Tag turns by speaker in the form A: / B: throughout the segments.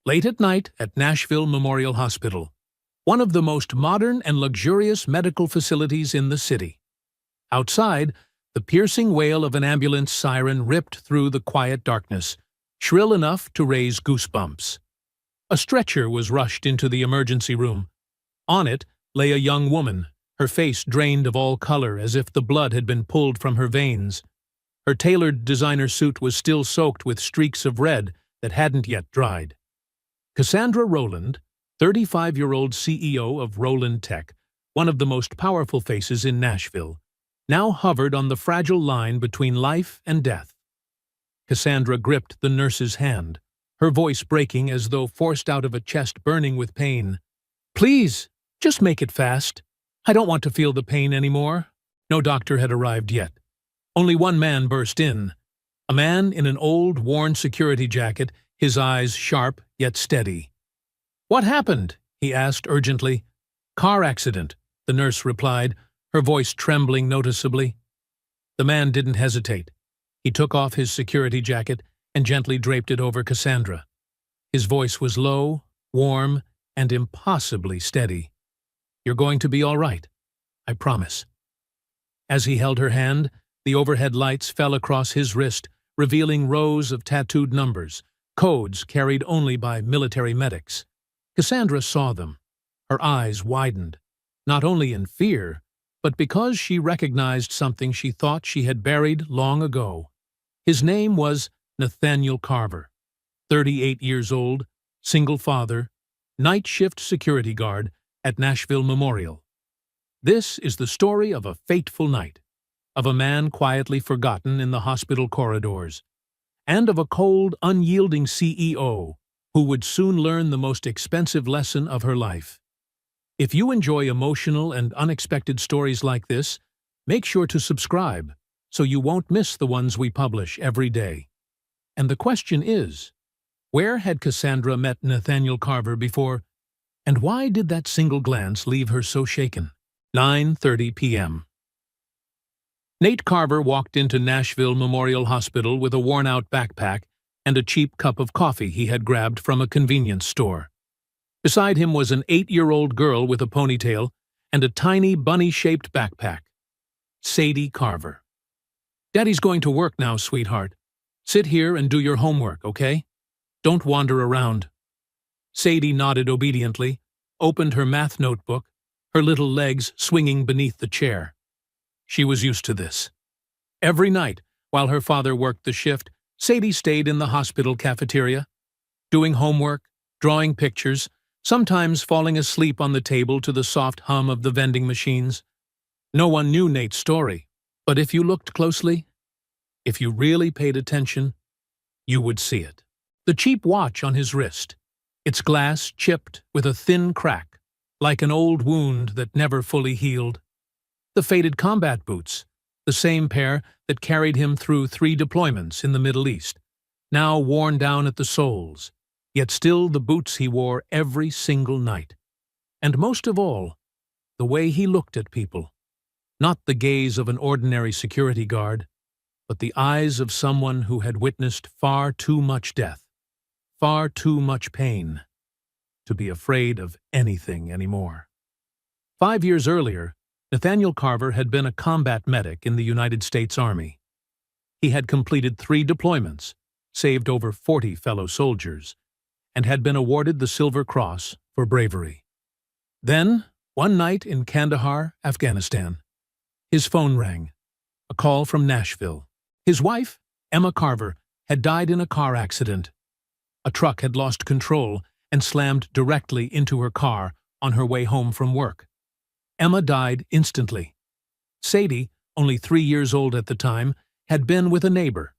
A: Late at night at Nashville Memorial Hospital, one of the most modern and luxurious medical facilities in the city. Outside, the piercing wail of an ambulance siren ripped through the quiet darkness, shrill enough to raise goosebumps. A stretcher was rushed into the emergency room. On it lay a young woman, her face drained of all color as if the blood had been pulled from her veins. Her tailored designer suit was still soaked with streaks of red that hadn't yet dried. Cassandra Rowland, 35-year-old CEO of Rowland Tech, one of the most powerful faces in Nashville, now hovered on the fragile line between life and death. Cassandra gripped the nurse's hand, her voice breaking as though forced out of a chest burning with pain. "Please, just make it fast. I don't want to feel the pain anymore." No doctor had arrived yet. Only one man burst in. A man in an old, worn security jacket, his eyes sharp yet steady. "What happened?" he asked urgently. "Car accident," the nurse replied, her voice trembling noticeably. The man didn't hesitate. He took off his security jacket and gently draped it over Cassandra. His voice was low, warm, and impossibly steady. "You're going to be all right. I promise." As he held her hand, the overhead lights fell across his wrist, revealing rows of tattooed numbers, codes carried only by military medics. Cassandra saw them. Her eyes widened, not only in fear, but because she recognized something she thought she had buried long ago. His name was Nathaniel Carver, 38 years old, single father, night shift security guard at Nashville Memorial. This is the story of a fateful night, of a man quietly forgotten in the hospital corridors, and of a cold, unyielding CEO who would soon learn the most expensive lesson of her life. If you enjoy emotional and unexpected stories like this, make sure to subscribe so you won't miss the ones we publish every day. And the question is, where had Cassandra met Nathaniel Carver before, and why did that single glance leave her so shaken? 9:30 p.m. Nate Carver walked into Nashville Memorial Hospital with a worn-out backpack and a cheap cup of coffee he had grabbed from a convenience store. Beside him was an 8-year-old girl with a ponytail and a tiny bunny-shaped backpack. Sadie Carver. "Daddy's going to work now, sweetheart. Sit here and do your homework, okay? Don't wander around." Sadie nodded obediently, opened her math notebook, her little legs swinging beneath the chair. She was used to this. Every night, while her father worked the shift, Sadie stayed in the hospital cafeteria, doing homework, drawing pictures, sometimes falling asleep on the table to the soft hum of the vending machines. No one knew Nate's story, but if you looked closely, if you really paid attention, you would see it. The cheap watch on his wrist, its glass chipped with a thin crack, like an old wound that never fully healed. The faded combat boots, the same pair that carried him through 3 deployments in the Middle East, now worn down at the soles, yet still the boots he wore every single night. And most of all, the way he looked at people. Not the gaze of an ordinary security guard, but the eyes of someone who had witnessed far too much death, far too much pain, to be afraid of anything anymore. 5 years earlier, Nathaniel Carver had been a combat medic in the United States Army. He had completed 3 deployments, saved over 40 fellow soldiers, and had been awarded the Silver Cross for bravery. Then, one night in Kandahar, Afghanistan, his phone rang, a call from Nashville. His wife, Emma Carver, had died in a car accident. A truck had lost control and slammed directly into her car on her way home from work. Emma died instantly. Sadie, only 3 years old at the time, had been with a neighbor.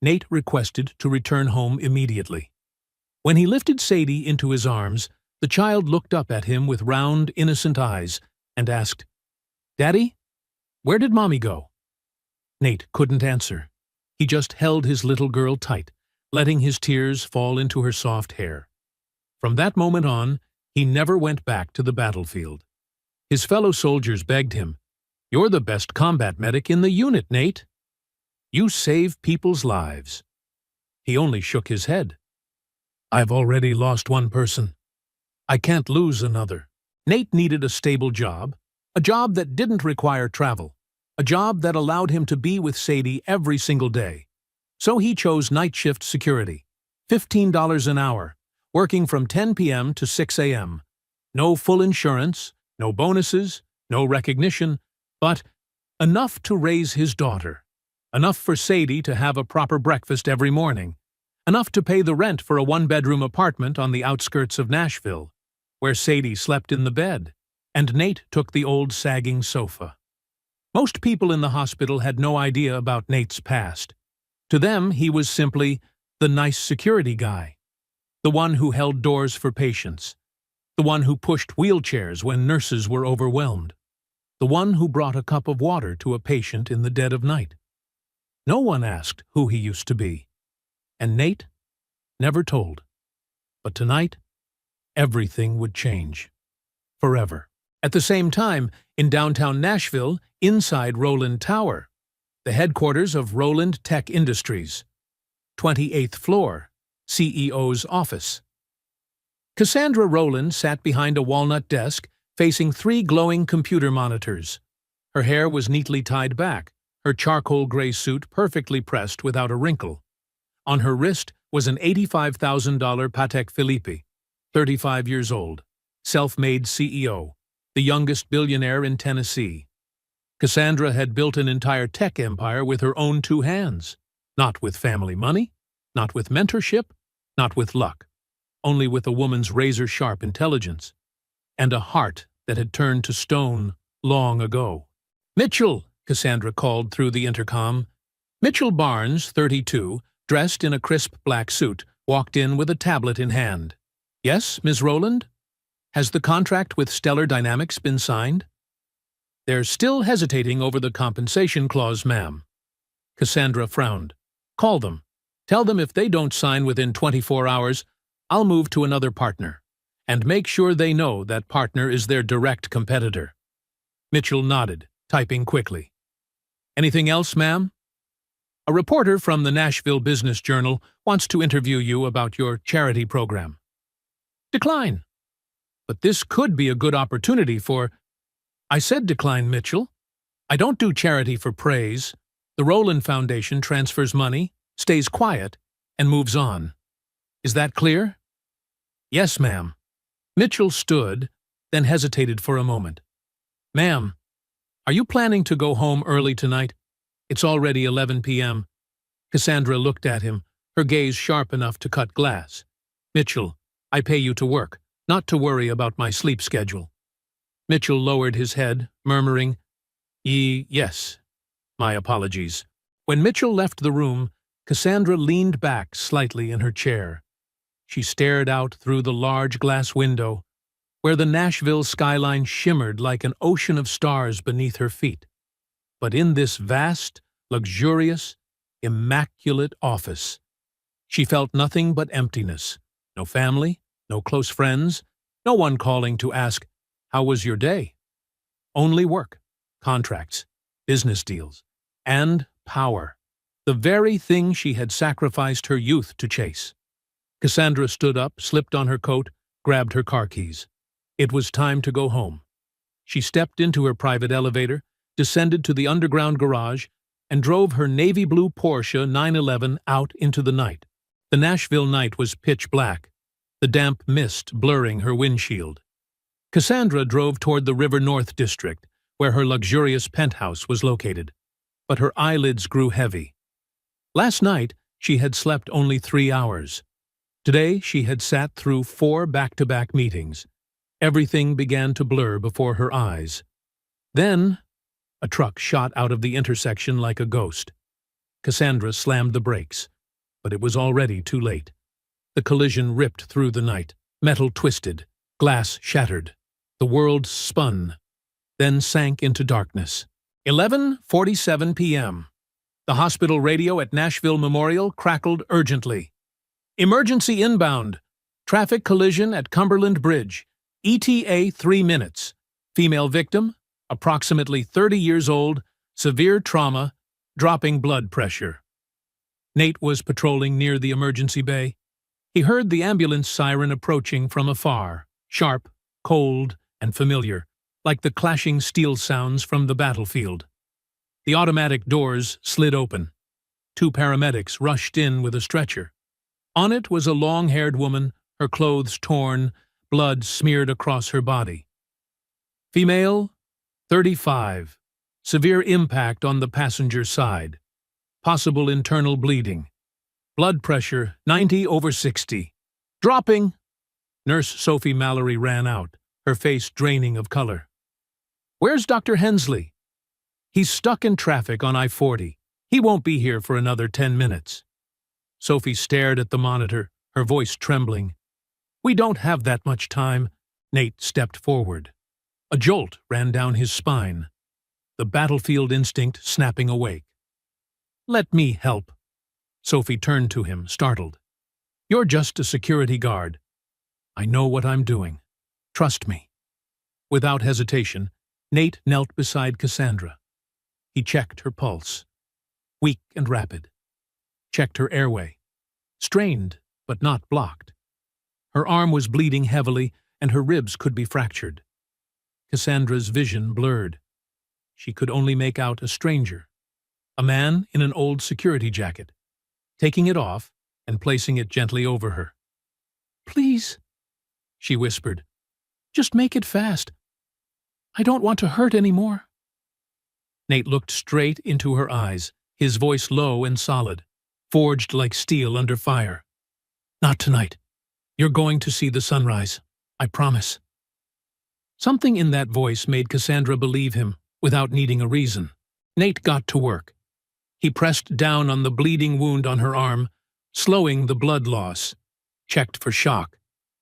A: Nate requested to return home immediately. When he lifted Sadie into his arms, the child looked up at him with round, innocent eyes and asked, "Daddy, where did Mommy go?" Nate couldn't answer. He just held his little girl tight, letting his tears fall into her soft hair. From that moment on, he never went back to the battlefield. His fellow soldiers begged him, "You're the best combat medic in the unit, Nate. You save people's lives." He only shook his head. I've already lost one person. I can't lose another. Nate needed a stable job, a job that didn't require travel, a job that allowed him to be with Sadie every single day. So he chose night shift security, $15 an hour, working from 10 p.m. to 6 a.m. No full insurance, no bonuses, no recognition, but enough to raise his daughter, enough for Sadie to have a proper breakfast every morning, enough to pay the rent for a one-bedroom apartment on the outskirts of Nashville, where Sadie slept in the bed, and Nate took the old sagging sofa. Most people in the hospital had no idea about Nate's past. To them, he was simply the nice security guy, the one who held doors for patients, the one who pushed wheelchairs when nurses were overwhelmed, the one who brought a cup of water to a patient in the dead of night. No one asked who he used to be, and Nate never told. But tonight, everything would change. Forever. At the same time, in downtown Nashville, inside Roland Tower, the headquarters of Roland Tech Industries, 28th floor, CEO's office. Cassandra Roland sat behind a walnut desk, facing 3 glowing computer monitors. Her hair was neatly tied back, her charcoal gray suit perfectly pressed without a wrinkle. On her wrist was an $85,000 Patek Philippe, 35 years old, self-made CEO, the youngest billionaire in Tennessee. Cassandra had built an entire tech empire with her own 2 hands, not with family money, not with mentorship, not with luck, only with a woman's razor-sharp intelligence, and a heart that had turned to stone long ago. "Mitchell," Cassandra called through the intercom. Mitchell Barnes, 32, dressed in a crisp black suit, walked in with a tablet in hand. "Yes, Ms. Roland? Has the contract with Stellar Dynamics been signed?" "They're still hesitating over the compensation clause, ma'am." Cassandra frowned. "Call them. Tell them if they don't sign within 24 hours, I'll move to another partner. And make sure they know that partner is their direct competitor." Mitchell nodded, typing quickly. "Anything else, ma'am?" "A reporter from the Nashville Business Journal wants to interview you about your charity program." "Decline." "But this could be a good opportunity for—" "I said decline, Mitchell. I don't do charity for praise. The Roland Foundation transfers money, stays quiet, and moves on. Is that clear?" "Yes, ma'am." Mitchell stood, then hesitated for a moment. "Ma'am, are you planning to go home early tonight? It's already 11 p.m. Cassandra looked at him, her gaze sharp enough to cut glass. "Mitchell, I pay you to work, not to worry about my sleep schedule." Mitchell lowered his head, murmuring, Yes. My apologies." When Mitchell left the room, Cassandra leaned back slightly in her chair. She stared out through the large glass window, where the Nashville skyline shimmered like an ocean of stars beneath her feet. But in this vast, luxurious, immaculate office, she felt nothing but emptiness. No family, no close friends, no one calling to ask, "How was your day?" Only work, contracts, business deals, and power. The very thing she had sacrificed her youth to chase. Cassandra stood up, slipped on her coat, grabbed her car keys. It was time to go home. She stepped into her private elevator, descended to the underground garage, and drove her navy blue Porsche 911 out into the night. The Nashville night was pitch black, the damp mist blurring her windshield. Cassandra drove toward the River North district, where her luxurious penthouse was located. But her eyelids grew heavy. Last night, she had slept only 3 hours. Today, she had sat through 4 back-to-back meetings. Everything began to blur before her eyes. Then, a truck shot out of the intersection like a ghost. Cassandra slammed the brakes, but it was already too late. The collision ripped through the night. Metal twisted, glass shattered. The world spun, then sank into darkness. 11:47 p.m. The hospital radio at Nashville Memorial crackled urgently. "Emergency inbound. Traffic collision at Cumberland Bridge. ETA 3 minutes. Female victim, approximately 30 years old, severe trauma, dropping blood pressure." Nate was patrolling near the emergency bay. He heard the ambulance siren approaching from afar, sharp, cold, and familiar, like the clashing steel sounds from the battlefield. The automatic doors slid open. 2 paramedics rushed in with a stretcher. On it was a long-haired woman, her clothes torn, blood smeared across her body. Female, 35. Severe impact on the passenger side. Possible internal bleeding. Blood pressure 90/60. Dropping! Nurse Sophie Mallory ran out, her face draining of color. Where's Dr. Hensley? He's stuck in traffic on I-40. He won't be here for another 10 minutes. Sophie stared at the monitor, her voice trembling. We don't have that much time. Nate stepped forward. A jolt ran down his spine, the battlefield instinct snapping awake. Let me help. Sophie turned to him, startled. You're just a security guard. I know what I'm doing. Trust me. Without hesitation, Nate knelt beside Cassandra. He checked her pulse. Weak and rapid. Checked her airway. Strained, but not blocked. Her arm was bleeding heavily, and her ribs could be fractured. Cassandra's vision blurred. She could only make out a stranger, a man in an old security jacket, taking it off and placing it gently over her. Please, she whispered, just make it fast. I don't want to hurt anymore. Nate looked straight into her eyes, his voice low and solid, forged like steel under fire. Not tonight. You're going to see the sunrise. I promise. Something in that voice made Cassandra believe him, without needing a reason. Nate got to work. He pressed down on the bleeding wound on her arm, slowing the blood loss, checked for shock,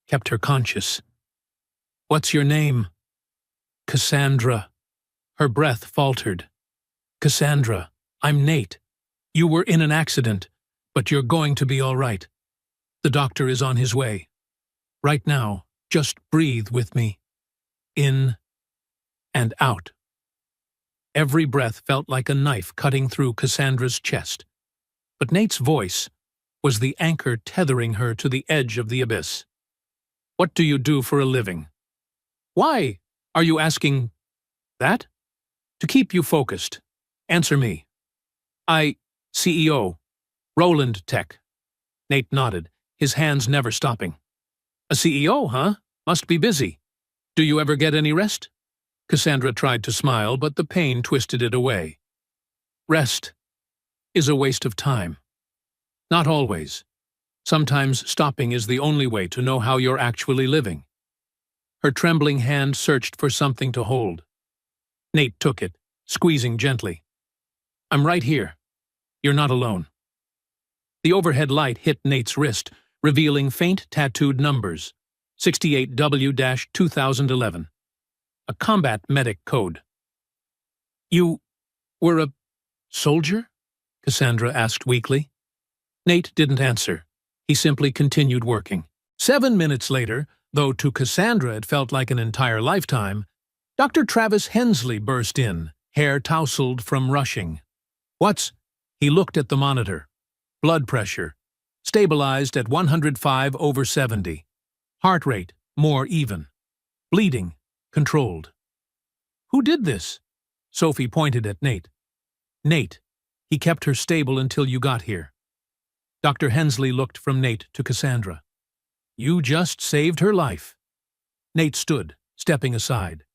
A: kept her conscious. What's your name? Cassandra. Her breath faltered. Cassandra, I'm Nate. You were in an accident, but you're going to be all right. The doctor is on his way. Right now, just breathe with me. In and out. Every breath felt like a knife cutting through Cassandra's chest. But Nate's voice was the anchor tethering her to the edge of the abyss. What do you do for a living? Why are you asking that? To keep you focused. Answer me. CEO. Roland Tech. Nate nodded, his hands never stopping. A CEO, huh? Must be busy. Do you ever get any rest? Cassandra tried to smile, but the pain twisted it away. Rest is a waste of time. Not always. Sometimes stopping is the only way to know how you're actually living. Her trembling hand searched for something to hold. Nate took it, squeezing gently. I'm right here. You're not alone. The overhead light hit Nate's wrist, revealing faint tattooed numbers. 68W-2011. A combat medic code. You were a soldier? Cassandra asked weakly. Nate didn't answer. He simply continued working. 7 minutes later, though to Cassandra it felt like an entire lifetime, Dr. Travis Hensley burst in, hair tousled from rushing. What's? He looked at the monitor. Blood pressure. Stabilized at 105/70. Heart rate, more even. Bleeding, controlled. Who did this? Sophie pointed at Nate. Nate. He kept her stable until you got here. Dr. Hensley looked from Nate to Cassandra. You just saved her life. Nate stood, stepping aside.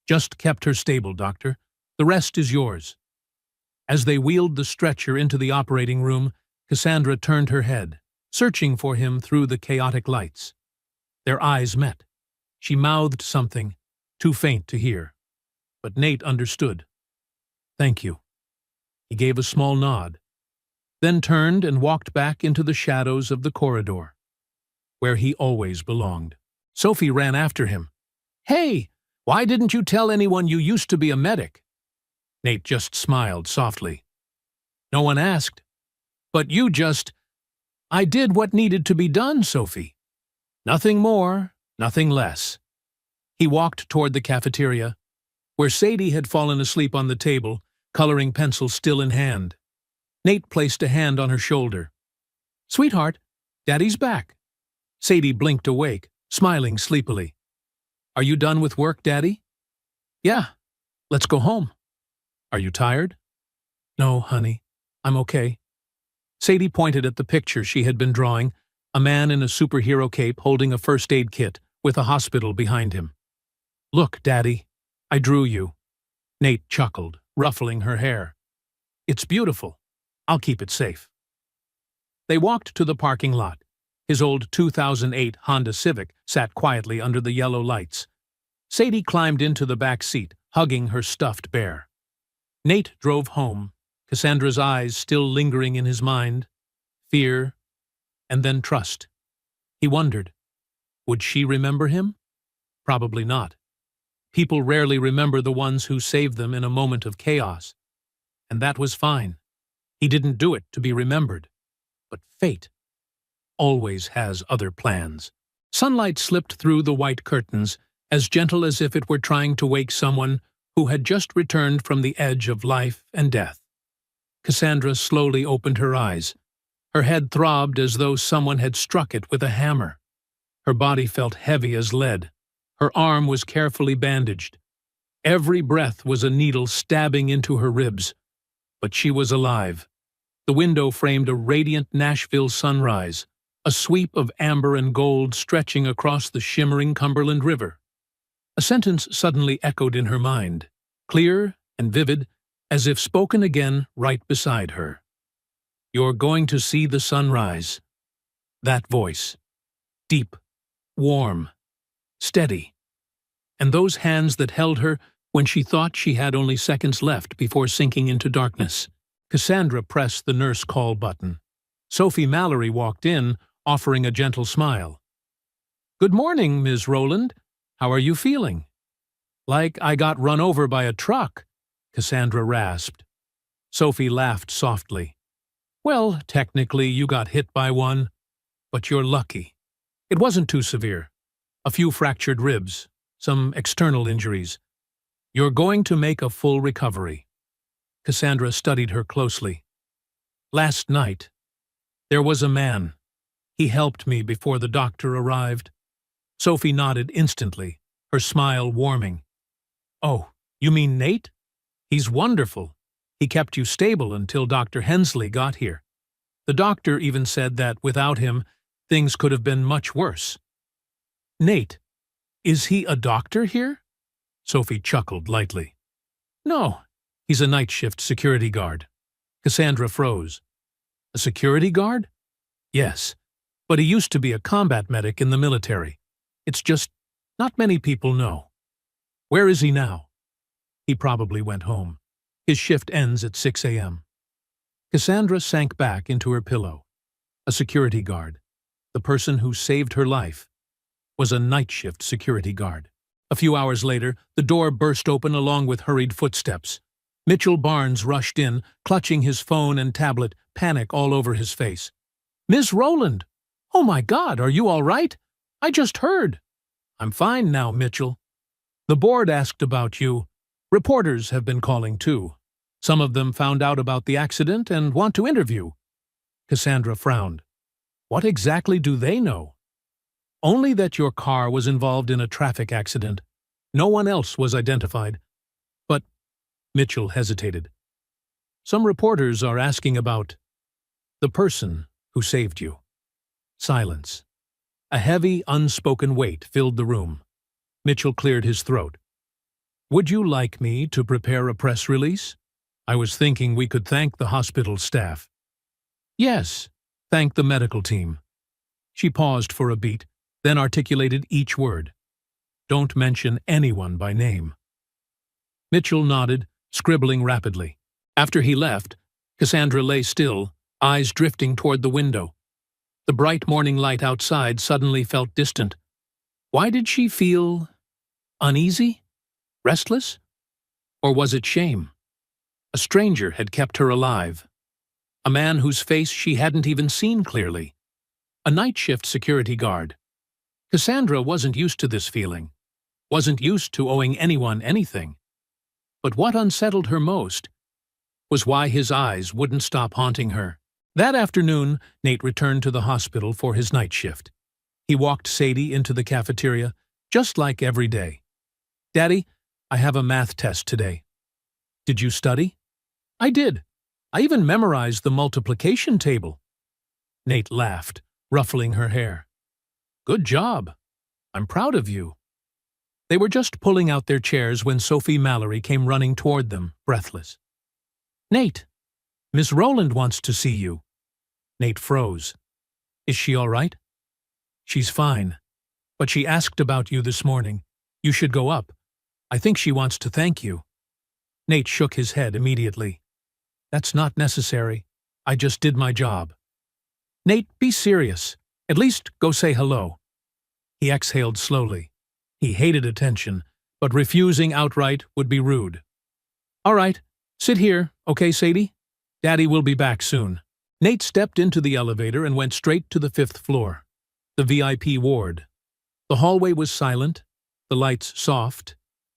A: Just kept her stable, Doctor. The rest is yours. As they wheeled the stretcher into the operating room, Cassandra turned her head, searching for him through the chaotic lights. Their eyes met. She mouthed something, too faint to hear. But Nate understood. Thank you. He gave a small nod, then turned and walked back into the shadows of the corridor, where he always belonged. Sophie ran after him. Hey, why didn't you tell anyone you used to be a medic? Nate just smiled softly. No one asked. But you just... I did what needed to be done, Sophie. Nothing more, nothing less. He walked toward the cafeteria, where Sadie had fallen asleep on the table, coloring pencil still in hand. Nate placed a hand on her shoulder. Sweetheart, Daddy's back. Sadie blinked awake, smiling sleepily. "Are you done with work, Daddy?" "Yeah. Let's go home." "Are you tired?" "No, honey. I'm okay." Sadie pointed at the picture she had been drawing, a man in a superhero cape holding a first aid kit with a hospital behind him. "Look, Daddy. I drew you." Nate chuckled, ruffling her hair. "It's beautiful. I'll keep it safe." They walked to the parking lot. His old 2008 Honda Civic sat quietly under the yellow lights. Sadie climbed into the back seat, hugging her stuffed bear. Nate drove home, Cassandra's eyes still lingering in his mind. Fear, and then trust. He wondered, would she remember him? Probably not. People rarely remember the ones who saved them in a moment of chaos. And that was fine. He didn't do it to be remembered. But fate always has other plans. Sunlight slipped through the white curtains, as gentle as if it were trying to wake someone who had just returned from the edge of life and death. Cassandra slowly opened her eyes. Her head throbbed as though someone had struck it with a hammer. Her body felt heavy as lead. Her arm was carefully bandaged. Every breath was a needle stabbing into her ribs. But she was alive. The window framed a radiant Nashville sunrise, a sweep of amber and gold stretching across the shimmering Cumberland River. A sentence suddenly echoed in her mind, clear and vivid, as if spoken again right beside her. "You're going to see the sunrise." That voice. Deep, warm, steady. And those hands that held her when she thought she had only seconds left before sinking into darkness. Cassandra pressed the nurse call button. Sophie Mallory walked in, offering a gentle smile. "Good morning, Ms. Rowland. How are you feeling?" "Like I got run over by a truck," Cassandra rasped. Sophie laughed softly. "Well, technically you got hit by one, but you're lucky. It wasn't too severe. A few fractured ribs, some external injuries. You're going to make a full recovery." Cassandra studied her closely. "Last night, there was a man. He helped me before the doctor arrived." Sophie nodded instantly, her smile warming. "Oh, you mean Nate? He's wonderful. He kept you stable until Dr. Hensley got here. The doctor even said that without him, things could have been much worse." "Nate, is he a doctor here?" Sophie chuckled lightly. "No, he's a night shift security guard." Cassandra froze. "A security guard?" "Yes, but he used to be a combat medic in the military. It's just not many people know." "Where is he now?" "He probably went home. His shift ends at 6 a.m. Cassandra sank back into her pillow. A security guard, the person who saved her life, was a night shift security guard. A few hours later, the door burst open along with hurried footsteps. Mitchell Barnes rushed in, clutching his phone and tablet, panic all over his face. "Miss Rowland! Oh my God, are you all right? I just heard." "I'm fine now, Mitchell. The board asked about you. Reporters have been calling too. Some of them found out about the accident and want to interview." Cassandra frowned. "What exactly do they know?" "Only that your car was involved in a traffic accident. No one else was identified." "But—" Mitchell hesitated. "Some reporters are asking about the person who saved you." Silence. A heavy, unspoken weight filled the room. Mitchell cleared his throat. "Would you like me to prepare a press release? I was thinking we could thank the hospital staff." "Yes, thank the medical team." She paused for a beat, then articulated each word. "Don't mention anyone by name." Mitchell nodded, scribbling rapidly. After he left, Cassandra lay still, eyes drifting toward the window. The bright morning light outside suddenly felt distant. Why did she feel uneasy? Restless? Or was it shame? A stranger had kept her alive. A man whose face she hadn't even seen clearly. A night shift security guard. Cassandra wasn't used to this feeling. Wasn't used to owing anyone anything. But what unsettled her most was why his eyes wouldn't stop haunting her. That afternoon, Nate returned to the hospital for his night shift. He walked Sadie into the cafeteria, just like every day. "Daddy, I have a math test today." "Did you study?" "I did. I even memorized the multiplication table." Nate laughed, ruffling her hair. "Good job. I'm proud of you." They were just pulling out their chairs when Sophie Mallory came running toward them, breathless. "Nate, Miss Rowland wants to see you." Nate froze. "Is she all right?" "She's fine. But she asked about you this morning. You should go up. I think she wants to thank you." Nate shook his head immediately. "That's not necessary. I just did my job." "Nate, be serious. At least go say hello." He exhaled slowly. He hated attention, but refusing outright would be rude. "All right, sit here, okay, Sadie? Daddy will be back soon." Nate stepped into the elevator and went straight to the 5th floor, the VIP ward. The hallway was silent, the lights soft,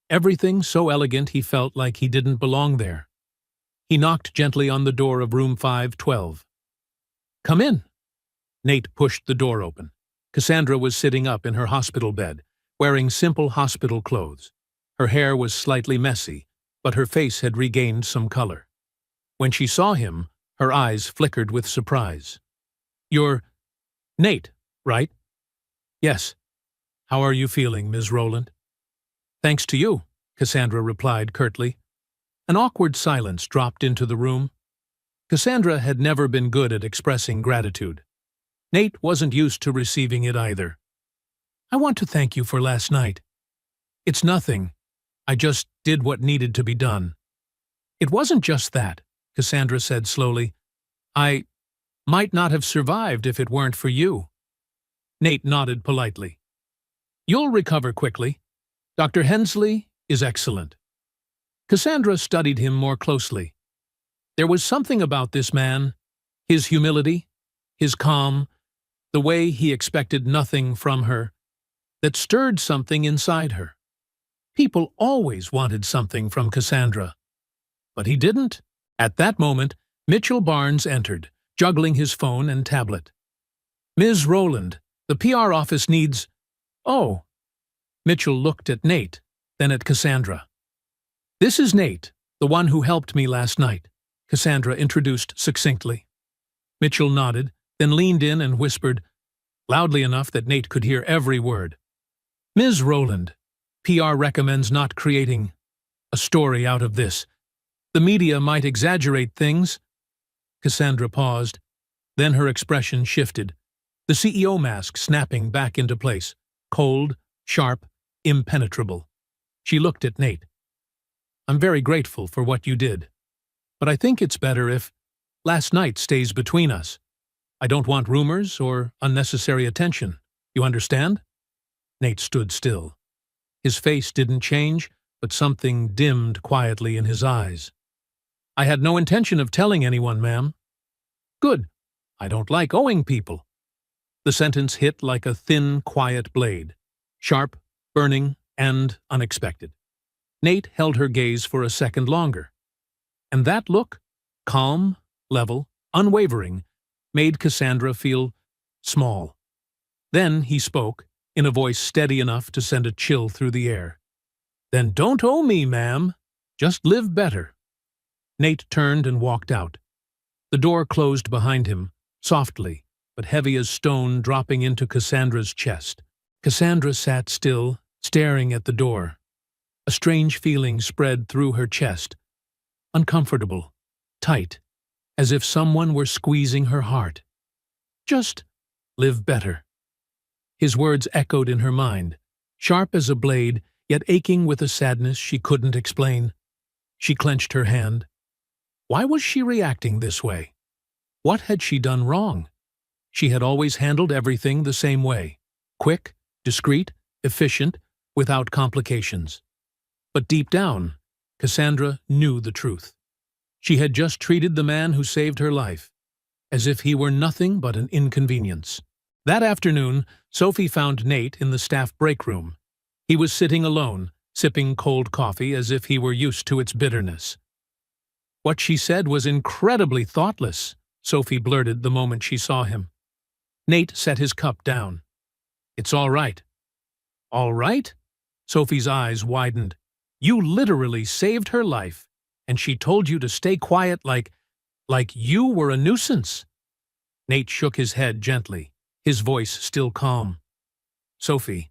A: everything so elegant he felt like he didn't belong there. He knocked gently on the door of room 512. "Come in." Nate pushed the door open. Cassandra was sitting up in her hospital bed, wearing simple hospital clothes. Her hair was slightly messy, but her face had regained some color. When she saw him, her eyes flickered with surprise. "You're Nate, right?" "Yes. How are you feeling, Ms. Rowland?" "Thanks to you," Cassandra replied curtly. An awkward silence dropped into the room. Cassandra had never been good at expressing gratitude. Nate wasn't used to receiving it either. "I want to thank you for last night." "It's nothing. I just did what needed to be done." "It wasn't just that," Cassandra said slowly. "I might not have survived if it weren't for you." Nate nodded politely. "You'll recover quickly. Dr. Hensley is excellent." Cassandra studied him more closely. There was something about this man, his humility, his calm, the way he expected nothing from her, that stirred something inside her. People always wanted something from Cassandra. But he didn't. At that moment, Mitchell Barnes entered, juggling his phone and tablet. "Ms. Rowland, the PR office needs—" "Oh." Mitchell looked at Nate, then at Cassandra. "This is Nate, the one who helped me last night," Cassandra introduced succinctly. Mitchell nodded, then leaned in and whispered, loudly enough that Nate could hear every word. "Ms. Rowland, PR recommends not creating a story out of this. The media might exaggerate things." Cassandra paused. Then her expression shifted, the CEO mask snapping back into place, cold, sharp, impenetrable. She looked at Nate. "I'm very grateful for what you did. But I think it's better if last night stays between us. I don't want rumors or unnecessary attention. You understand?" Nate stood still. His face didn't change, but something dimmed quietly in his eyes. "I had no intention of telling anyone, ma'am." "Good. I don't like owing people." The sentence hit like a thin, quiet blade, sharp, burning, and unexpected. Nate held her gaze for a second longer. And that look, calm, level, unwavering, made Cassandra feel small. Then he spoke, in a voice steady enough to send a chill through the air. "Then don't owe me, ma'am. Just live better." Nate turned and walked out. The door closed behind him, softly, but heavy as stone dropping into Cassandra's chest. Cassandra sat still, staring at the door. A strange feeling spread through her chest. Uncomfortable, tight, as if someone were squeezing her heart. Just live better. His words echoed in her mind, sharp as a blade, yet aching with a sadness she couldn't explain. She clenched her hand. Why was she reacting this way? What had she done wrong? She had always handled everything the same way. Quick, discreet, efficient, without complications. But deep down, Cassandra knew the truth. She had just treated the man who saved her life as if he were nothing but an inconvenience. That afternoon, Sophie found Nate in the staff break room. He was sitting alone, sipping cold coffee as if he were used to its bitterness. "What she said was incredibly thoughtless," Sophie blurted the moment she saw him. Nate set his cup down. It's all right. All right? Sophie's eyes widened. You literally saved her life, and she told you to stay quiet like you were a nuisance. Nate shook his head gently, his voice still calm. Sophie,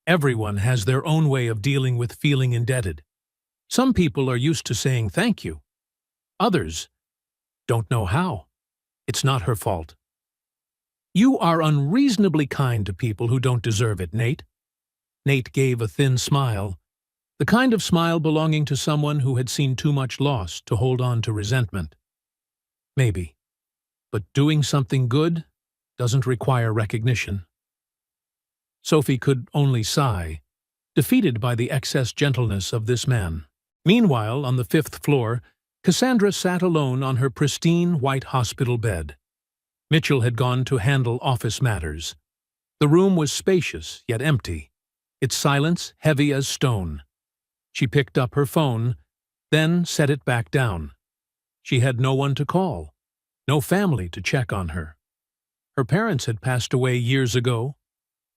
A: everyone has their own way of dealing with feeling indebted. Some people are used to saying thank you. Others don't know how. It's not her fault. You are unreasonably kind to people who don't deserve it, Nate. Nate gave a thin smile, the kind of smile belonging to someone who had seen too much loss to hold on to resentment. Maybe. But doing something good doesn't require recognition. Sophie could only sigh, defeated by the excess gentleness of this man. Meanwhile, on the 5th floor, Cassandra sat alone on her pristine white hospital bed. Mitchell had gone to handle office matters. The room was spacious, yet empty, its silence heavy as stone. She picked up her phone, then set it back down. She had no one to call, no family to check on her. Her parents had passed away years ago.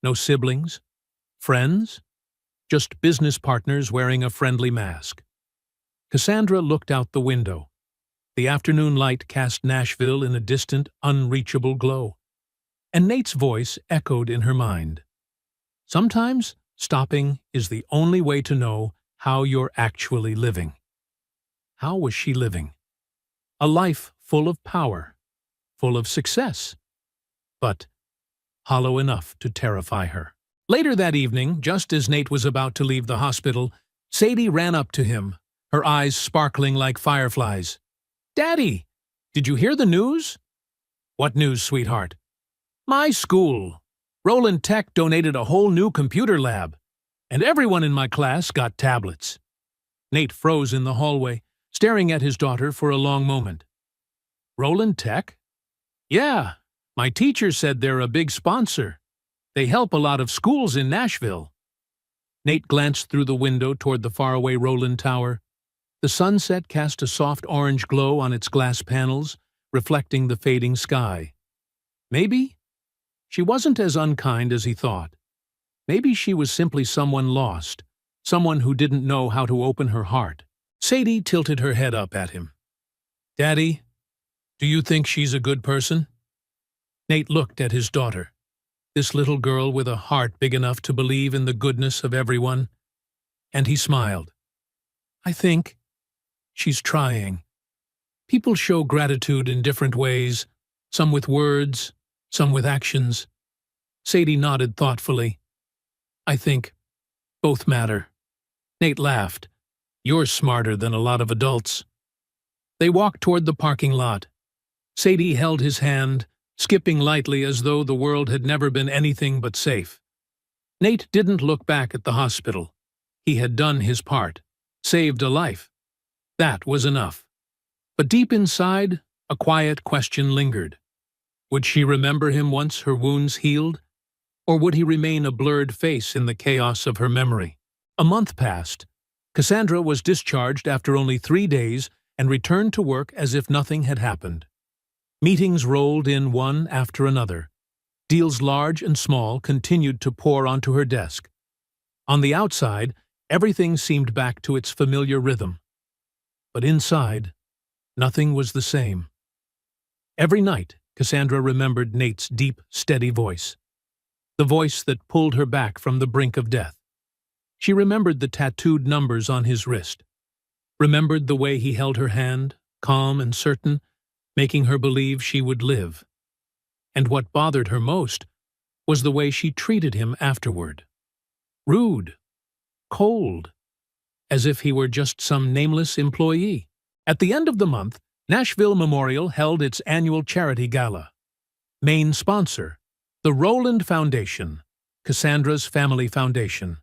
A: No siblings, friends, just business partners wearing a friendly mask. Cassandra looked out the window. The afternoon light cast Nashville in a distant, unreachable glow. And Nate's voice echoed in her mind. Sometimes, stopping is the only way to know how you're actually living. How was she living? A life full of power, full of success, but hollow enough to terrify her. Later that evening, just as Nate was about to leave the hospital, Sadie ran up to him, her eyes sparkling like fireflies. "Daddy, did you hear the news?" "What news, sweetheart?" "My school. Roland Tech donated a whole new computer lab, and everyone in my class got tablets." Nate froze in the hallway, staring at his daughter for a long moment. "Roland Tech?" "Yeah, my teacher said they're a big sponsor. They help a lot of schools in Nashville." Nate glanced through the window toward the faraway Roland Tower. The sunset cast a soft orange glow on its glass panels, reflecting the fading sky. Maybe she wasn't as unkind as he thought. Maybe she was simply someone lost, someone who didn't know how to open her heart. Sadie tilted her head up at him. "Daddy, do you think she's a good person?" Nate looked at his daughter, this little girl with a heart big enough to believe in the goodness of everyone, and he smiled. "I think she's trying. People show gratitude in different ways, some with words, some with actions." Sadie nodded thoughtfully. "I think both matter." Nate laughed. "You're smarter than a lot of adults." They walked toward the parking lot. Sadie held his hand, skipping lightly as though the world had never been anything but safe. Nate didn't look back at the hospital. He had done his part, saved a life. That was enough. But deep inside, a quiet question lingered. Would she remember him once her wounds healed? Or would he remain a blurred face in the chaos of her memory? A month passed. Cassandra was discharged after only 3 days and returned to work as if nothing had happened. Meetings rolled in one after another. Deals large and small continued to pour onto her desk. On the outside, everything seemed back to its familiar rhythm. But inside, nothing was the same. Every night, Cassandra remembered Nate's deep, steady voice. The voice that pulled her back from the brink of death. She remembered the tattooed numbers on his wrist. Remembered the way he held her hand, calm and certain, making her believe she would live. And what bothered her most was the way she treated him afterward. Rude, cold, as if he were just some nameless employee. At the end of the month, Nashville Memorial held its annual charity gala. Main sponsor, the Roland Foundation, Cassandra's family foundation.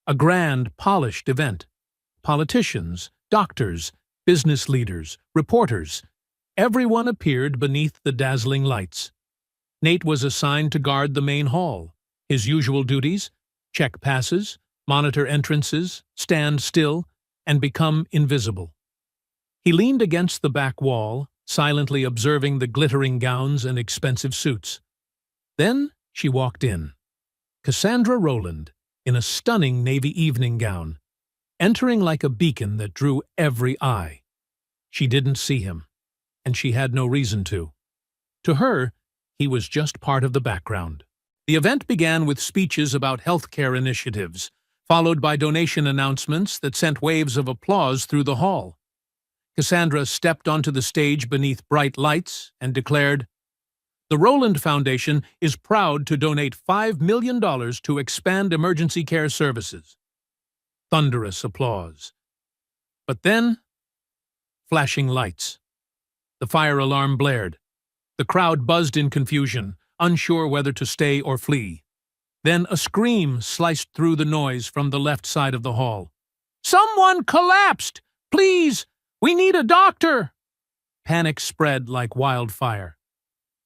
A: A grand, polished event. Politicians, doctors, business leaders, reporters, everyone appeared beneath the dazzling lights. Nate was assigned to guard the main hall. His usual duties: check passes, monitor entrances, stand still, and become invisible. He leaned against the back wall, silently observing the glittering gowns and expensive suits. Then she walked in. Cassandra Rowland, in a stunning navy evening gown, entering like a beacon that drew every eye. She didn't see him, and she had no reason to. To her, he was just part of the background. The event began with speeches about healthcare initiatives, followed by donation announcements that sent waves of applause through the hall. Cassandra stepped onto the stage beneath bright lights and declared, "The Rowland Foundation is proud to donate $5 million to expand emergency care services." Thunderous applause. But then, flashing lights. The fire alarm blared. The crowd buzzed in confusion, unsure whether to stay or flee. Then a scream sliced through the noise from the left side of the hall. "Someone collapsed! Please! We need a doctor!" Panic spread like wildfire.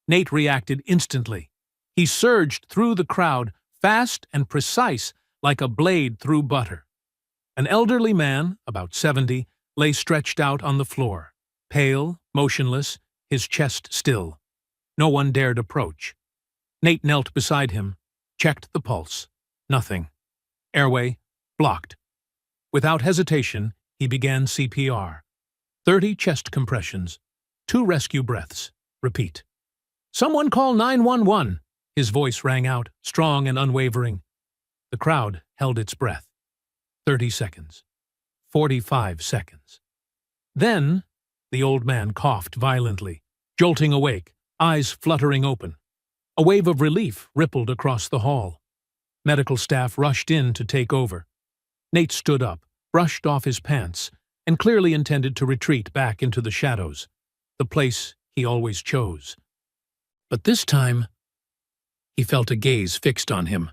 A: Nate reacted instantly. He surged through the crowd, fast and precise, like a blade through butter. An elderly man, about 70, lay stretched out on the floor, pale, motionless, his chest still. No one dared approach. Nate knelt beside him, checked the pulse. Nothing. Airway blocked. Without hesitation, he began CPR. 30 chest compressions, 2 rescue breaths. Repeat. "Someone call 911!" His voice rang out, strong and unwavering. The crowd held its breath. 30 seconds. 45 seconds. Then, the old man coughed violently, jolting awake, eyes fluttering open. A wave of relief rippled across the hall. Medical staff rushed in to take over. Nate stood up, brushed off his pants, and clearly intended to retreat back into the shadows, the place he always chose. But this time, he felt a gaze fixed on him.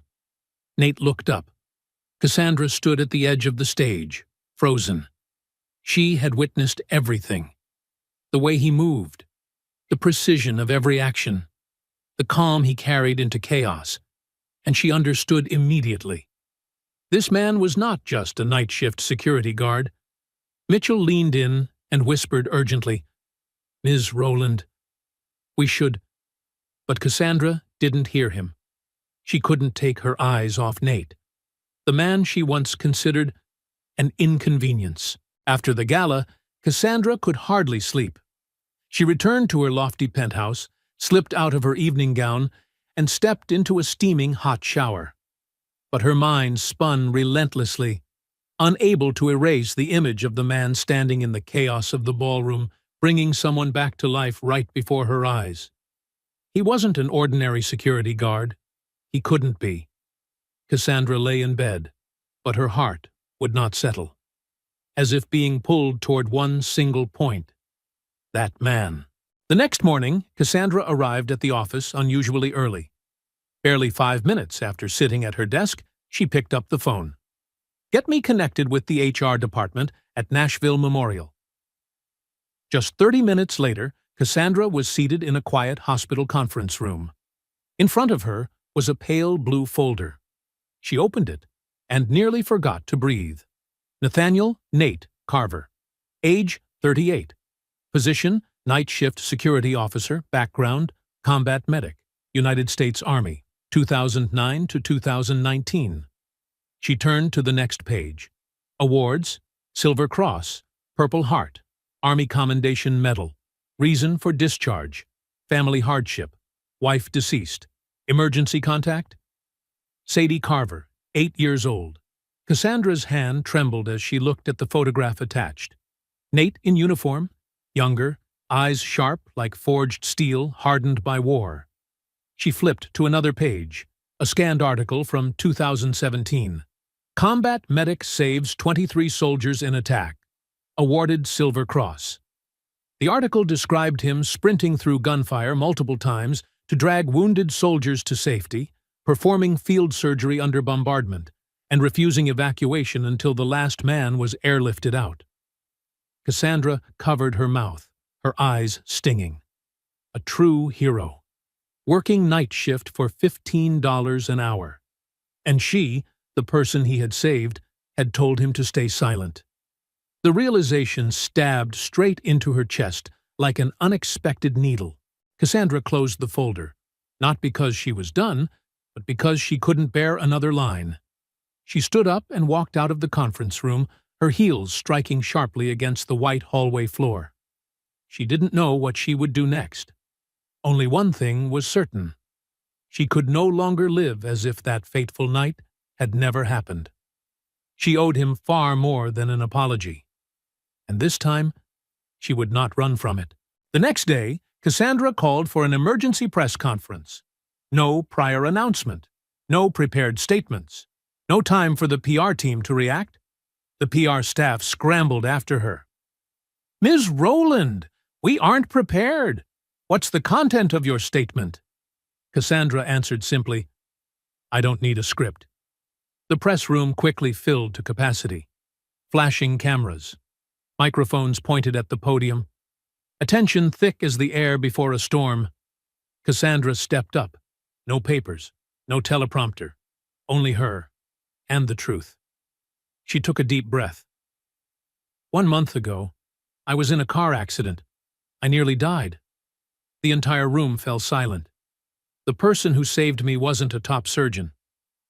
A: Nate looked up. Cassandra stood at the edge of the stage, frozen. She had witnessed everything. The way he moved, the precision of every action, the calm he carried into chaos, and she understood immediately. This man was not just a night shift security guard. Mitchell leaned in and whispered urgently, "Ms. Rowland, we should—" But Cassandra didn't hear him. She couldn't take her eyes off Nate, the man she once considered an inconvenience. After the gala, Cassandra could hardly sleep. She returned to her lofty penthouse, slipped out of her evening gown, and stepped into a steaming hot shower. But her mind spun relentlessly, unable to erase the image of the man standing in the chaos of the ballroom, bringing someone back to life right before her eyes. He wasn't an ordinary security guard. He couldn't be. Cassandra lay in bed, but her heart would not settle, as if being pulled toward one single point. That man. The next morning, Cassandra arrived at the office unusually early. Barely 5 minutes after sitting at her desk, she picked up the phone. "Get me connected with the HR department at Nashville Memorial." Just 30 minutes later, Cassandra was seated in a quiet hospital conference room. In front of her was a pale blue folder. She opened it and nearly forgot to breathe. Nathaniel Nate Carver. Age 38. Position, night shift security officer. Background, combat medic. United States Army, 2009 to 2019. She turned to the next page. Awards, Silver Cross, Purple Heart, Army Commendation Medal. Reason for discharge, family hardship, wife deceased. Emergency contact? Sadie Carver, 8 years old. Cassandra's hand trembled as she looked at the photograph attached. Nate in uniform, younger, eyes sharp like forged steel hardened by war. She flipped to another page, a scanned article from 2017. Combat medic saves 23 soldiers in attack. Awarded Silver Cross. The article described him sprinting through gunfire multiple times to drag wounded soldiers to safety, performing field surgery under bombardment, and refusing evacuation until the last man was airlifted out. Cassandra covered her mouth, her eyes stinging. A true hero. Working night shift for $15 an hour. And she, the person he had saved, had told him to stay silent. The realization stabbed straight into her chest like an unexpected needle. Cassandra closed the folder, not because she was done, but because she couldn't bear another line. She stood up and walked out of the conference room, her heels striking sharply against the white hallway floor. She didn't know what she would do next. Only one thing was certain. She could no longer live as if that fateful night had never happened. She owed him far more than an apology. And this time, she would not run from it. The next day, Cassandra called for an emergency press conference. No prior announcement. No prepared statements. No time for the PR team to react. The PR staff scrambled after her. "Ms. Rowland, we aren't prepared. What's the content of your statement?" Cassandra answered simply, "I don't need a script." The press room quickly filled to capacity. Flashing cameras. Microphones pointed at the podium. Attention thick as the air before a storm. Cassandra stepped up. No papers, no teleprompter. Only her, and the truth. She took a deep breath. "1 month ago, I was in a car accident. I nearly died." The entire room fell silent. The person who saved me wasn't a top surgeon.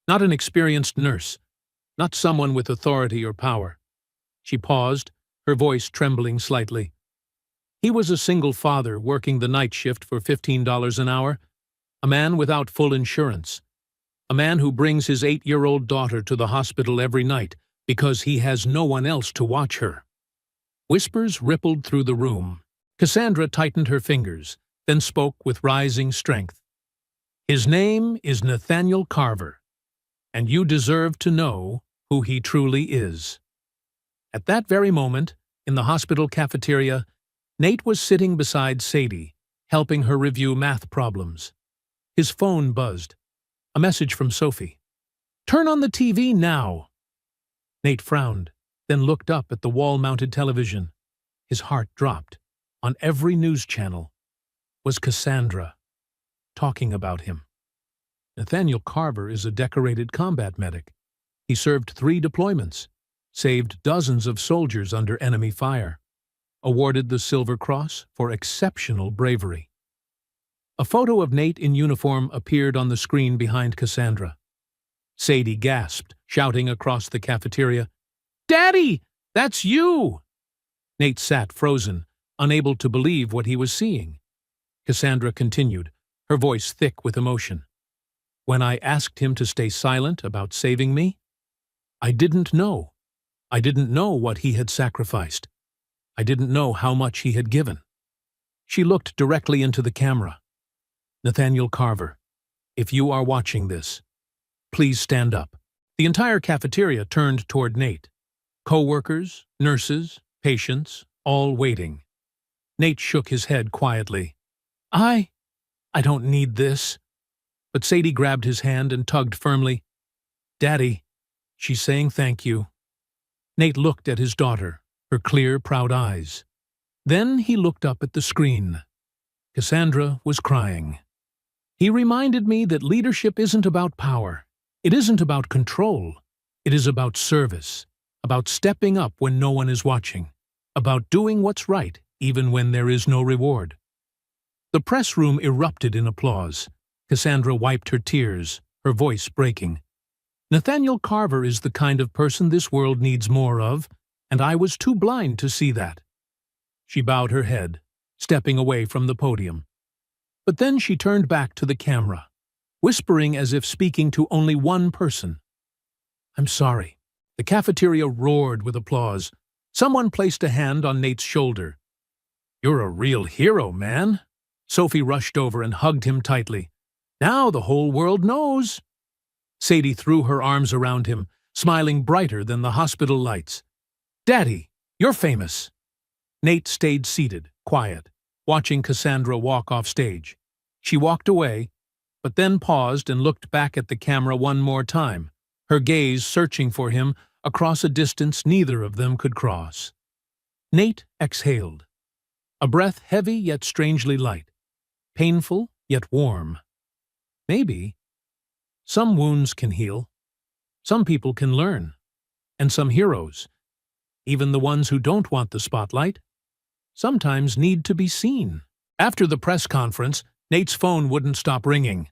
A: Not an experienced nurse. Not someone with authority or power. She paused, her voice trembling slightly. He was a single father working the night shift for $15 an hour. A man without full insurance. A man who brings his 8-year-old daughter to the hospital every night because he has no one else to watch her. Whispers rippled through the room. Cassandra tightened her fingers, then spoke with rising strength. "His name is Nathaniel Carver, and you deserve to know who he truly is." At that very moment, in the hospital cafeteria, Nate was sitting beside Sadie, helping her review math problems. His phone buzzed. A message from Sophie. "Turn on the TV now." Nate frowned, then looked up at the wall-mounted television. His heart dropped. On every news channel was Cassandra, talking about him. Nathaniel Carver is a decorated combat medic. He served 3 deployments, saved dozens of soldiers under enemy fire, awarded the Silver Cross for exceptional bravery. A photo of Nate in uniform appeared on the screen behind Cassandra. Sadie gasped, shouting across the cafeteria, "Daddy, that's you!" Nate sat frozen, unable to believe what he was seeing. Cassandra continued, her voice thick with emotion. "When I asked him to stay silent about saving me, I didn't know. I didn't know what he had sacrificed. I didn't know how much he had given." She looked directly into the camera. "Nathaniel Carver, if you are watching this, please stand up." The entire cafeteria turned toward Nate. Co-workers, nurses, patients, all waiting. Nate shook his head quietly. I don't need this." But Sadie grabbed his hand and tugged firmly. "Daddy, she's saying thank you." Nate looked at his daughter, her clear, proud eyes. Then he looked up at the screen. Cassandra was crying. "He reminded me that leadership isn't about power. It isn't about control. It is about service, about stepping up when no one is watching, about doing what's right even when there is no reward." The press room erupted in applause. Cassandra wiped her tears, her voice breaking. "Nathaniel Carver is the kind of person this world needs more of, and I was too blind to see that." She bowed her head, stepping away from the podium. But then she turned back to the camera, whispering as if speaking to only one person. "I'm sorry." The cafeteria roared with applause. Someone placed a hand on Nate's shoulder. "You're a real hero, man." Sophie rushed over and hugged him tightly. "Now the whole world knows." Sadie threw her arms around him, smiling brighter than the hospital lights. "Daddy, you're famous." Nate stayed seated, quiet, watching Cassandra walk off stage. She walked away, but then paused and looked back at the camera one more time, her gaze searching for him across a distance neither of them could cross. Nate exhaled. A breath heavy yet strangely light, painful yet warm. Maybe. Some wounds can heal. Some people can learn. And some heroes, even the ones who don't want the spotlight, sometimes need to be seen. After the press conference, Nate's phone wouldn't stop ringing.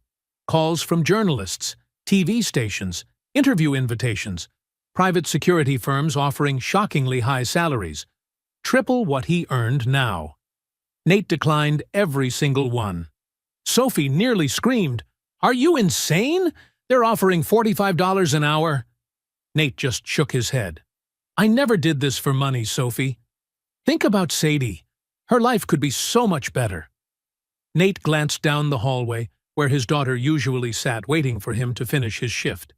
A: calls from journalists, TV stations, interview invitations, private security firms offering shockingly high salaries, triple what he earned now. Nate declined every single one. Sophie nearly screamed, "Are you insane? They're offering $45 an hour." Nate just shook his head. "I never did this for money, Sophie. Think about Sadie. Her life could be so much better." Nate glanced down the hallway, where his daughter usually sat waiting for him to finish his shift.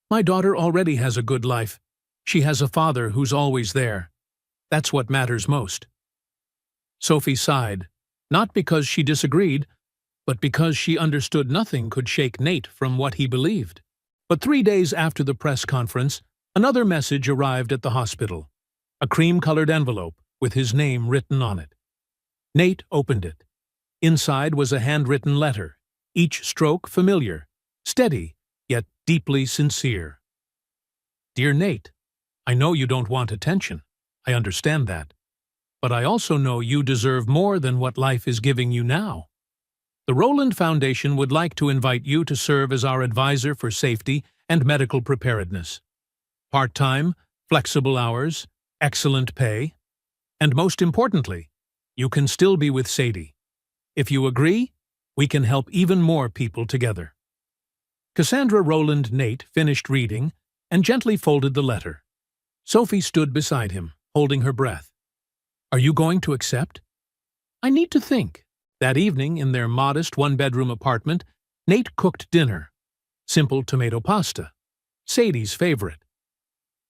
A: "My daughter already has a good life. She has a father who's always there. That's what matters most." Sophie sighed, not because she disagreed, but because she understood nothing could shake Nate from what he believed. But 3 days after the press conference, another message arrived at the hospital, a cream-colored envelope with his name written on it. Nate opened it. Inside was a handwritten letter, each stroke familiar, steady, yet deeply sincere. "Dear Nate, I know you don't want attention. I understand that. But I also know you deserve more than what life is giving you now. The Rowland Foundation would like to invite you to serve as our advisor for safety and medical preparedness. Part-time, flexible hours, excellent pay, and most importantly, you can still be with Sadie. If you agree, we can help even more people together." Cassandra Rowland Nate finished reading and gently folded the letter. Sophie stood beside him, holding her breath. "Are you going to accept?" "I need to think." That evening, in their modest one-bedroom apartment, Nate cooked dinner. Simple tomato pasta, Sadie's favorite.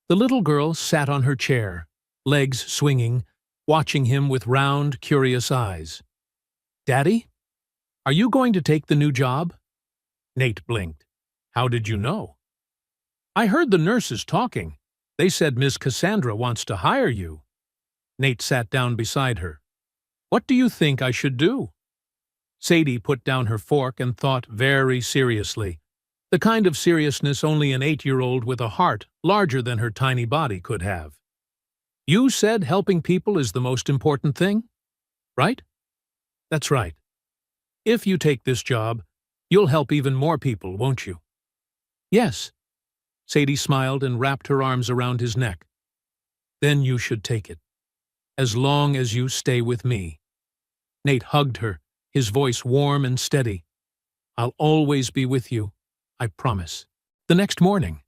A: The little girl sat on her chair, legs swinging, watching him with round, curious eyes. "Daddy, are you going to take the new job?" Nate blinked. "How did you know?" "I heard the nurses talking. They said Miss Cassandra wants to hire you." Nate sat down beside her. "What do you think I should do?" Sadie put down her fork and thought very seriously, the kind of seriousness only an 8-year-old with a heart larger than her tiny body could have. "You said helping people is the most important thing, right?" "That's right. If you take this job, you'll help even more people, won't you?" "Yes." Sadie smiled and wrapped her arms around his neck. "Then you should take it, as long as you stay with me." Nate hugged her, his voice warm and steady. "I'll always be with you, I promise." The next morning,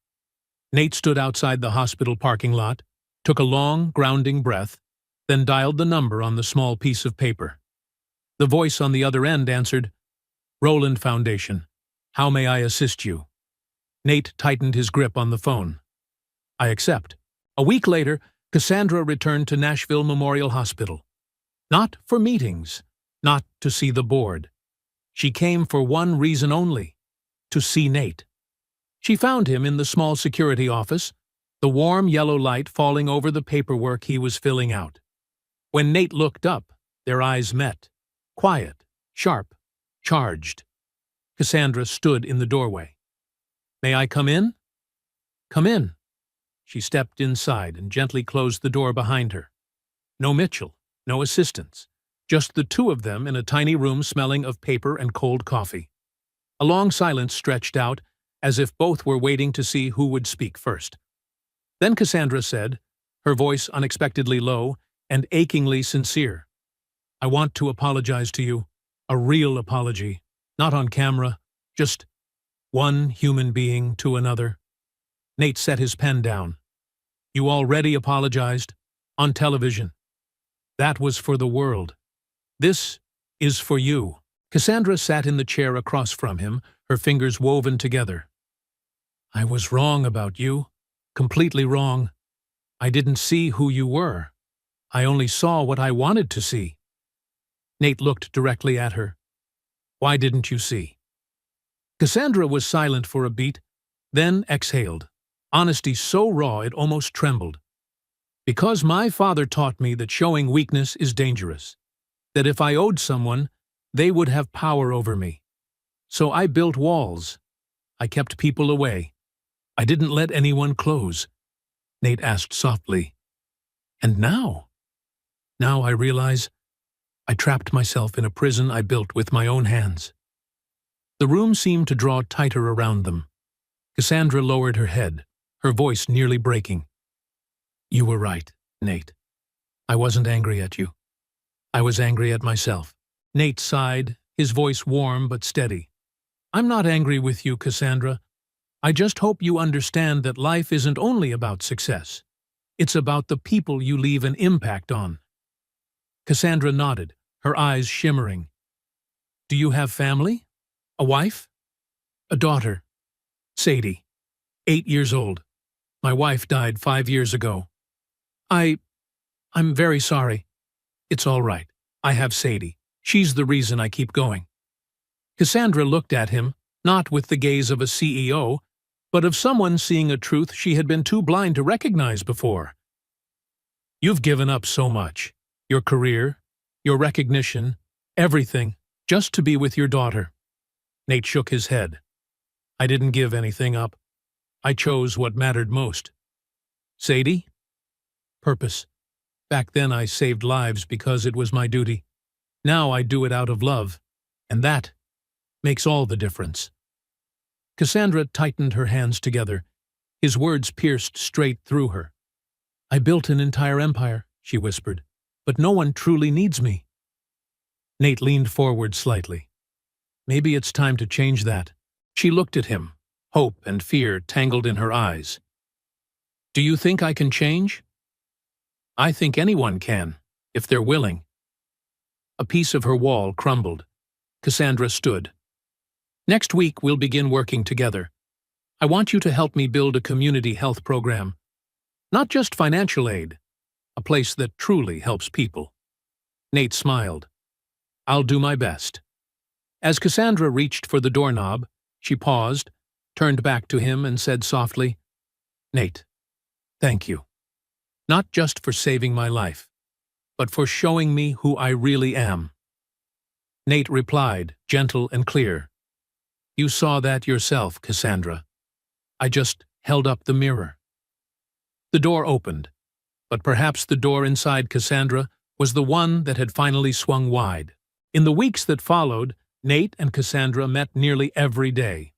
A: Nate stood outside the hospital parking lot, took a long, grounding breath, then dialed the number on the small piece of paper. The voice on the other end answered, "Rowland Foundation. How may I assist you?" Nate tightened his grip on the phone. "I accept." A week later, Cassandra returned to Nashville Memorial Hospital. Not for meetings, not to see the board. She came for one reason only, to see Nate. She found him in the small security office, the warm yellow light falling over the paperwork he was filling out. When Nate looked up, their eyes met. Quiet, sharp, charged. Cassandra stood in the doorway. "May I come in?" "Come in." She stepped inside and gently closed the door behind her. No Mitchell, no assistants, just the two of them in a tiny room smelling of paper and cold coffee. A long silence stretched out, as if both were waiting to see who would speak first. Then Cassandra said, her voice unexpectedly low and achingly sincere, "I want to apologize to you, a real apology, not on camera, just one human being to another." Nate set his pen down. "You already apologized, on television. That was for the world. This is for you." Cassandra sat in the chair across from him, her fingers woven together. "I was wrong about you, completely wrong. I didn't see who you were. I only saw what I wanted to see." Nate looked directly at her. "Why didn't you see?" Cassandra was silent for a beat, then exhaled, honesty so raw it almost trembled. "Because my father taught me that showing weakness is dangerous, that if I owed someone, they would have power over me. So I built walls. I kept people away. I didn't let anyone close." Nate asked softly, "And now?" "Now I realize I trapped myself in a prison I built with my own hands." The room seemed to draw tighter around them. Cassandra lowered her head, her voice nearly breaking. "You were right, Nate. I wasn't angry at you. I was angry at myself." Nate sighed, his voice warm but steady. "I'm not angry with you, Cassandra. I just hope you understand that life isn't only about success. It's about the people you leave an impact on." Cassandra nodded, her eyes shimmering. "Do you have family? A wife?" "A daughter. Sadie. 8 years old. My wife died 5 years ago. I'm very sorry." "It's all right. I have Sadie. She's the reason I keep going." Cassandra looked at him, not with the gaze of a CEO, but of someone seeing a truth she had been too blind to recognize before. "You've given up so much. Your career, your recognition, everything, just to be with your daughter." Nate shook his head. "I didn't give anything up. I chose what mattered most." "Sadie?" "Purpose. Back then I saved lives because it was my duty. Now I do it out of love, and that makes all the difference." Cassandra tightened her hands together. His words pierced straight through her. "I built an entire empire," she whispered, "but no one truly needs me." Nate leaned forward slightly. "Maybe it's time to change that." She looked at him, hope and fear tangled in her eyes. "Do you think I can change?" "I think anyone can, if they're willing." A piece of her wall crumbled. Cassandra stood. "Next week we'll begin working together. I want you to help me build a community health program. Not just financial aid, a place that truly helps people." Nate smiled. "I'll do my best." As Cassandra reached for the doorknob, she paused, turned back to him and said softly, "Nate, thank you. Not just for saving my life, but for showing me who I really am." Nate replied, gentle and clear, "You saw that yourself, Cassandra. I just held up the mirror." The door opened, but perhaps the door inside Cassandra was the one that had finally swung wide. In the weeks that followed, Nate and Cassandra met nearly every day.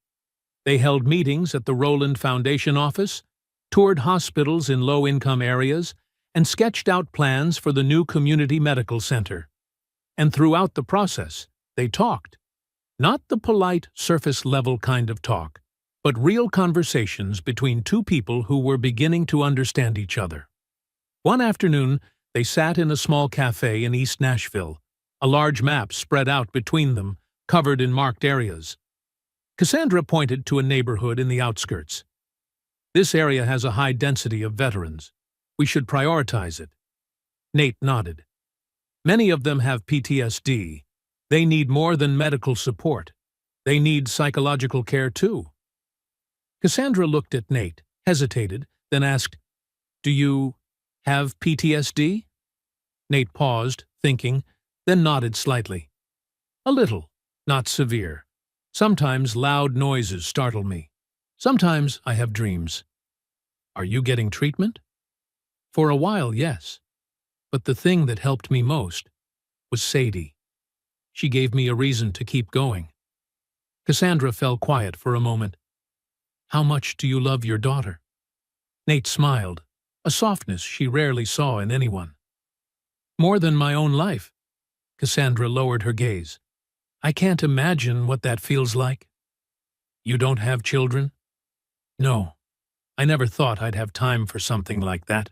A: They held meetings at the Rowland Foundation office, toured hospitals in low-income areas, and sketched out plans for the new community medical center. And throughout the process, they talked. Not the polite, surface-level kind of talk, but real conversations between two people who were beginning to understand each other. One afternoon, they sat in a small cafe in East Nashville, a large map spread out between them, covered in marked areas. Cassandra pointed to a neighborhood in the outskirts. "This area has a high density of veterans. We should prioritize it." Nate nodded. "Many of them have PTSD. They need more than medical support. They need psychological care too." Cassandra looked at Nate, hesitated, then asked, "Do you have PTSD?" Nate paused, thinking, then nodded slightly. "A little, not severe. Sometimes loud noises startle me. Sometimes I have dreams." "Are you getting treatment?" "For a while, yes. But the thing that helped me most was Sadie. She gave me a reason to keep going." Cassandra fell quiet for a moment. "How much do you love your daughter?" Nate smiled, a softness she rarely saw in anyone. "More than my own life." Cassandra lowered her gaze. "I can't imagine what that feels like." "You don't have children?" "No. I never thought I'd have time for something like that."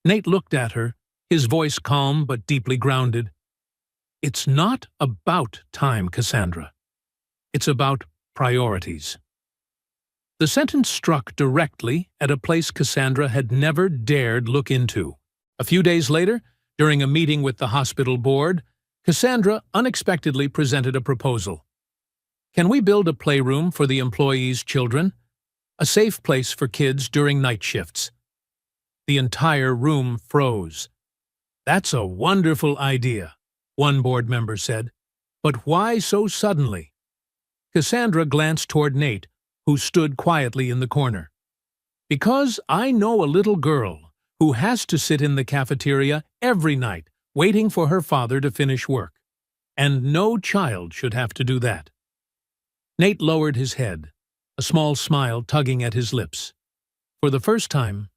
A: Nate looked at her, his voice calm but deeply grounded. "It's not about time, Cassandra. It's about priorities." The sentence struck directly at a place Cassandra had never dared look into. A few days later, during a meeting with the hospital board, Cassandra unexpectedly presented a proposal. "Can we build a playroom for the employees' children? A safe place for kids during night shifts?" The entire room froze. "That's a wonderful idea," one board member said. "But why so suddenly?" Cassandra glanced toward Nate, who stood quietly in the corner. "Because I know a little girl who has to sit in the cafeteria every night waiting for her father to finish work. And no child should have to do that." Nate lowered his head, a small smile tugging at his lips. For the first time,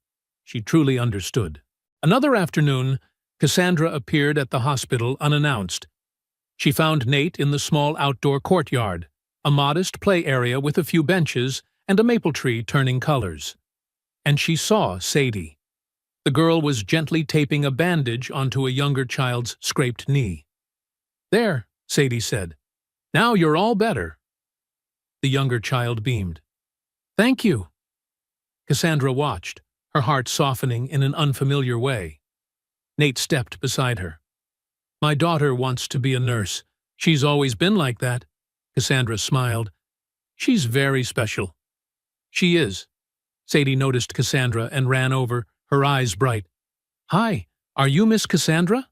A: she truly understood. Another afternoon, Cassandra appeared at the hospital unannounced. She found Nate in the small outdoor courtyard, a modest play area with a few benches and a maple tree turning colors. And she saw Sadie. The girl was gently taping a bandage onto a younger child's scraped knee. "There," Sadie said. "Now you're all better." The younger child beamed. "Thank you." Cassandra watched, her heart softening in an unfamiliar way. Nate stepped beside her. "My daughter wants to be a nurse. She's always been like that." Cassandra smiled. "She's very special." "She is." Sadie noticed Cassandra and ran over, her eyes bright. "Hi, are you Miss Cassandra?"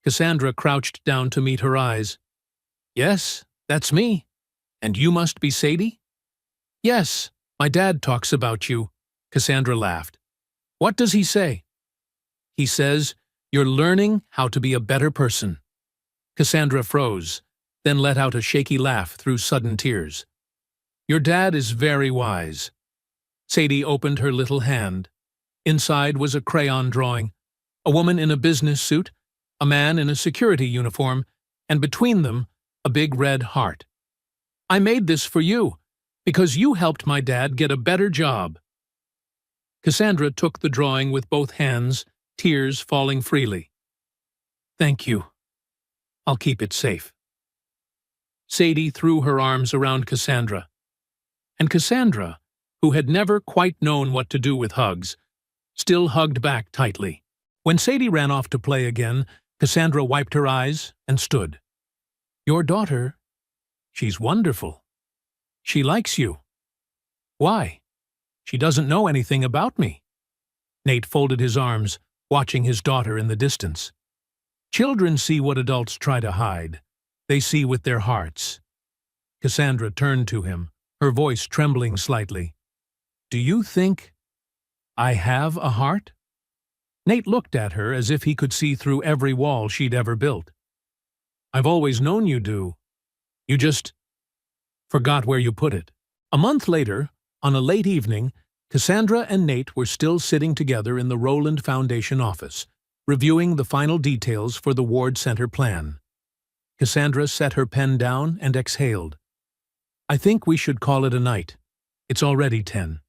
A: Cassandra crouched down to meet her eyes. "Yes, that's me. And you must be Sadie?" "Yes, my dad talks about you." Cassandra laughed. "What does he say?" "He says, you're learning how to be a better person." Cassandra froze, then let out a shaky laugh through sudden tears. "Your dad is very wise." Sadie opened her little hand. Inside was a crayon drawing, a woman in a business suit, a man in a security uniform, and between them, a big red heart. "I made this for you, because you helped my dad get a better job." Cassandra took the drawing with both hands, tears falling freely. "Thank you. I'll keep it safe." Sadie threw her arms around Cassandra. And Cassandra, who had never quite known what to do with hugs, still hugged back tightly. When Sadie ran off to play again, Cassandra wiped her eyes and stood. "Your daughter, she's wonderful. She likes you." "Why? She doesn't know anything about me." Nate folded his arms, watching his daughter in the distance. "Children see what adults try to hide. They see with their hearts." Cassandra turned to him, her voice trembling slightly. "Do you think I have a heart?" Nate looked at her as if he could see through every wall she'd ever built. "I've always known you do. You just forgot where you put it." A month later, on a late evening, Cassandra and Nate were still sitting together in the Rowland Foundation office, reviewing the final details for the Ward Center plan. Cassandra set her pen down and exhaled. "I think we should call it a night. It's already 10.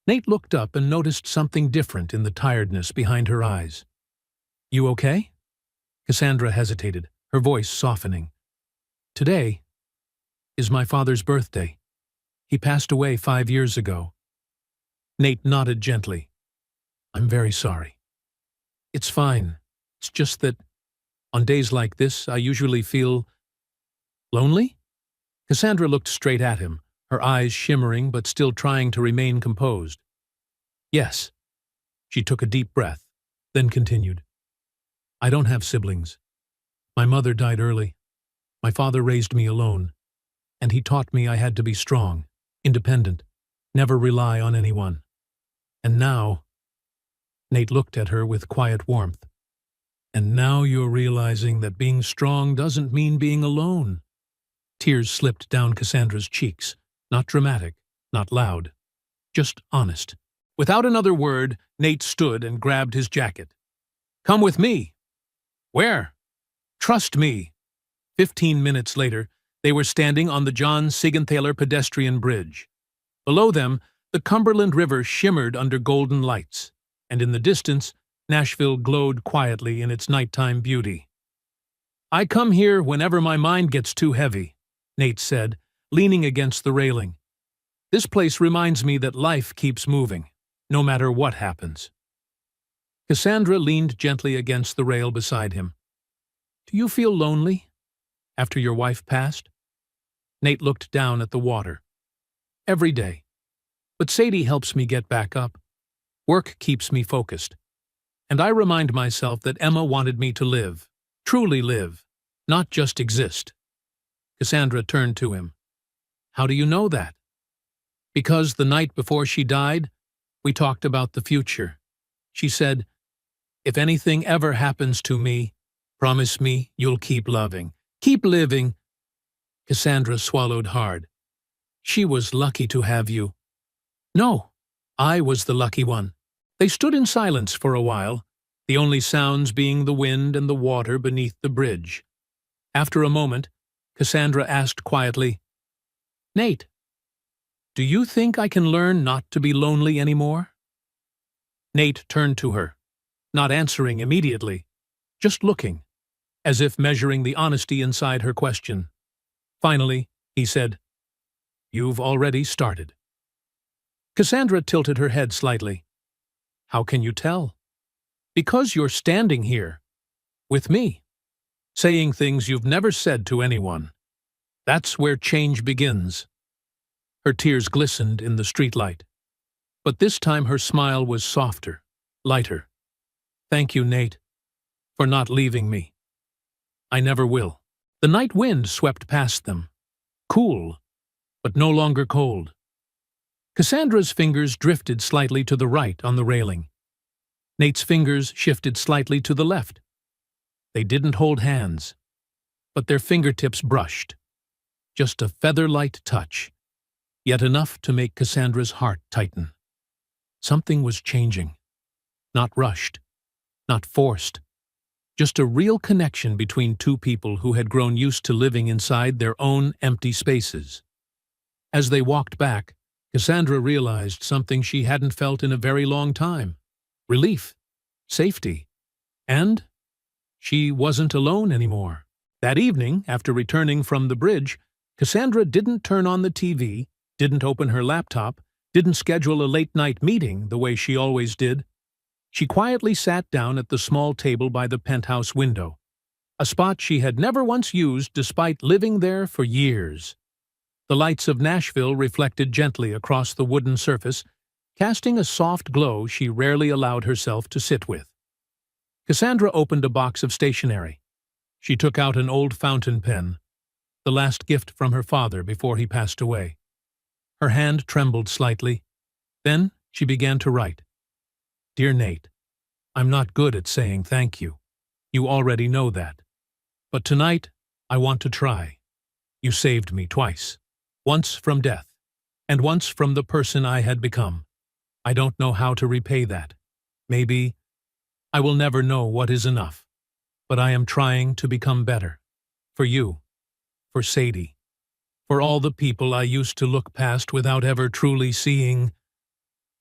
A: Nate looked up and noticed something different in the tiredness behind her eyes. "You okay?" Cassandra hesitated, her voice softening. "Today is my father's birthday. He passed away 5 years ago." Nate nodded gently. "I'm very sorry." "It's fine. It's just that, on days like this, I usually feel lonely?" Cassandra looked straight at him, her eyes shimmering but still trying to remain composed. "Yes." She took a deep breath, then continued. "I don't have siblings. My mother died early. My father raised me alone, and he taught me I had to be strong, independent, never rely on anyone. And now—" Nate looked at her with quiet warmth. "And now you're realizing that being strong doesn't mean being alone." Tears slipped down Cassandra's cheeks, not dramatic, not loud, just honest. Without another word, Nate stood and grabbed his jacket. "Come with me." "Where?" "Trust me." 15 minutes later, they were standing on the John Siegenthaler pedestrian bridge. Below them, the Cumberland River shimmered under golden lights, and in the distance, Nashville glowed quietly in its nighttime beauty. "I come here whenever my mind gets too heavy," Nate said, leaning against the railing. "This place reminds me that life keeps moving, no matter what happens." Cassandra leaned gently against the rail beside him. "Do you feel lonely after your wife passed?" Nate looked down at the water. "Every day. But Sadie helps me get back up. Work keeps me focused. And I remind myself that Emma wanted me to live, truly live, not just exist." Cassandra turned to him. "How do you know that?" "Because the night before she died, we talked about the future. She said, 'If anything ever happens to me, promise me you'll keep loving, keep living.'" Cassandra swallowed hard. She was lucky to have you. No, I was the lucky one. They stood in silence for a while, the only sounds being the wind and the water beneath the bridge. After a moment, Cassandra asked quietly, "Nate, do you think I can learn not to be lonely anymore?" Nate turned to her, not answering immediately, just looking, as if measuring the honesty inside her question. Finally, he said, "You've already started." Cassandra tilted her head slightly. "How can you tell?" "Because you're standing here, with me, saying things you've never said to anyone. That's where change begins." Her tears glistened in the streetlight, but this time her smile was softer, lighter. "Thank you, Nate, for not leaving me. I never will." The night wind swept past them, cool, but no longer cold. Cassandra's fingers drifted slightly to the right on the railing. Nate's fingers shifted slightly to the left. They didn't hold hands, but their fingertips brushed. Just a feather-light touch, yet enough to make Cassandra's heart tighten. Something was changing. Not rushed, not forced. Just a real connection between two people who had grown used to living inside their own empty spaces. As they walked back, Cassandra realized something she hadn't felt in a very long time. Relief, safety, and she wasn't alone anymore. That evening, after returning from the bridge, Cassandra didn't turn on the TV, didn't open her laptop, didn't schedule a late-night meeting the way she always did. She quietly sat down at the small table by the penthouse window, a spot she had never once used despite living there for years. The lights of Nashville reflected gently across the wooden surface, casting a soft glow she rarely allowed herself to sit with. Cassandra opened a box of stationery. She took out an old fountain pen, the last gift from her father before he passed away. Her hand trembled slightly. Then she began to write. "Dear Nate, I'm not good at saying thank you. You already know that. But tonight, I want to try. You saved me twice. Once from death, and once from the person I had become. I don't know how to repay that. Maybe I will never know what is enough. But I am trying to become better. For you. For Sadie. For all the people I used to look past without ever truly seeing.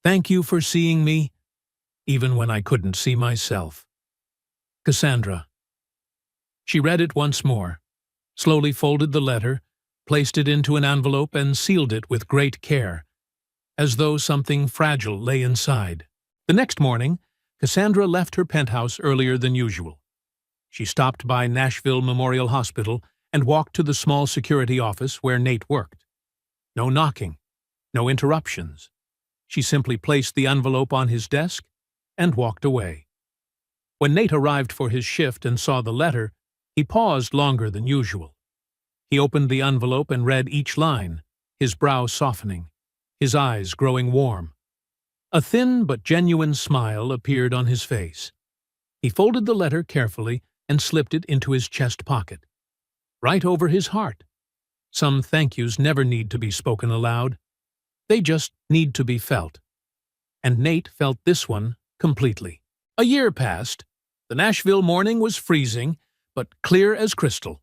A: Thank you for seeing me, even when I couldn't see myself. Cassandra." She read it once more, slowly folded the letter, placed it into an envelope and sealed it with great care, as though something fragile lay inside. The next morning, Cassandra left her penthouse earlier than usual. She stopped by Nashville Memorial Hospital and walked to the small security office where Nate worked. No knocking, no interruptions. She simply placed the envelope on his desk and walked away. When Nate arrived for his shift and saw the letter, he paused longer than usual. He opened the envelope and read each line, his brow softening, his eyes growing warm. A thin but genuine smile appeared on his face. He folded the letter carefully and slipped it into his chest pocket, right over his heart. Some thank yous never need to be spoken aloud. They just need to be felt. And Nate felt this one completely. A year passed. The Nashville morning was freezing, but clear as crystal.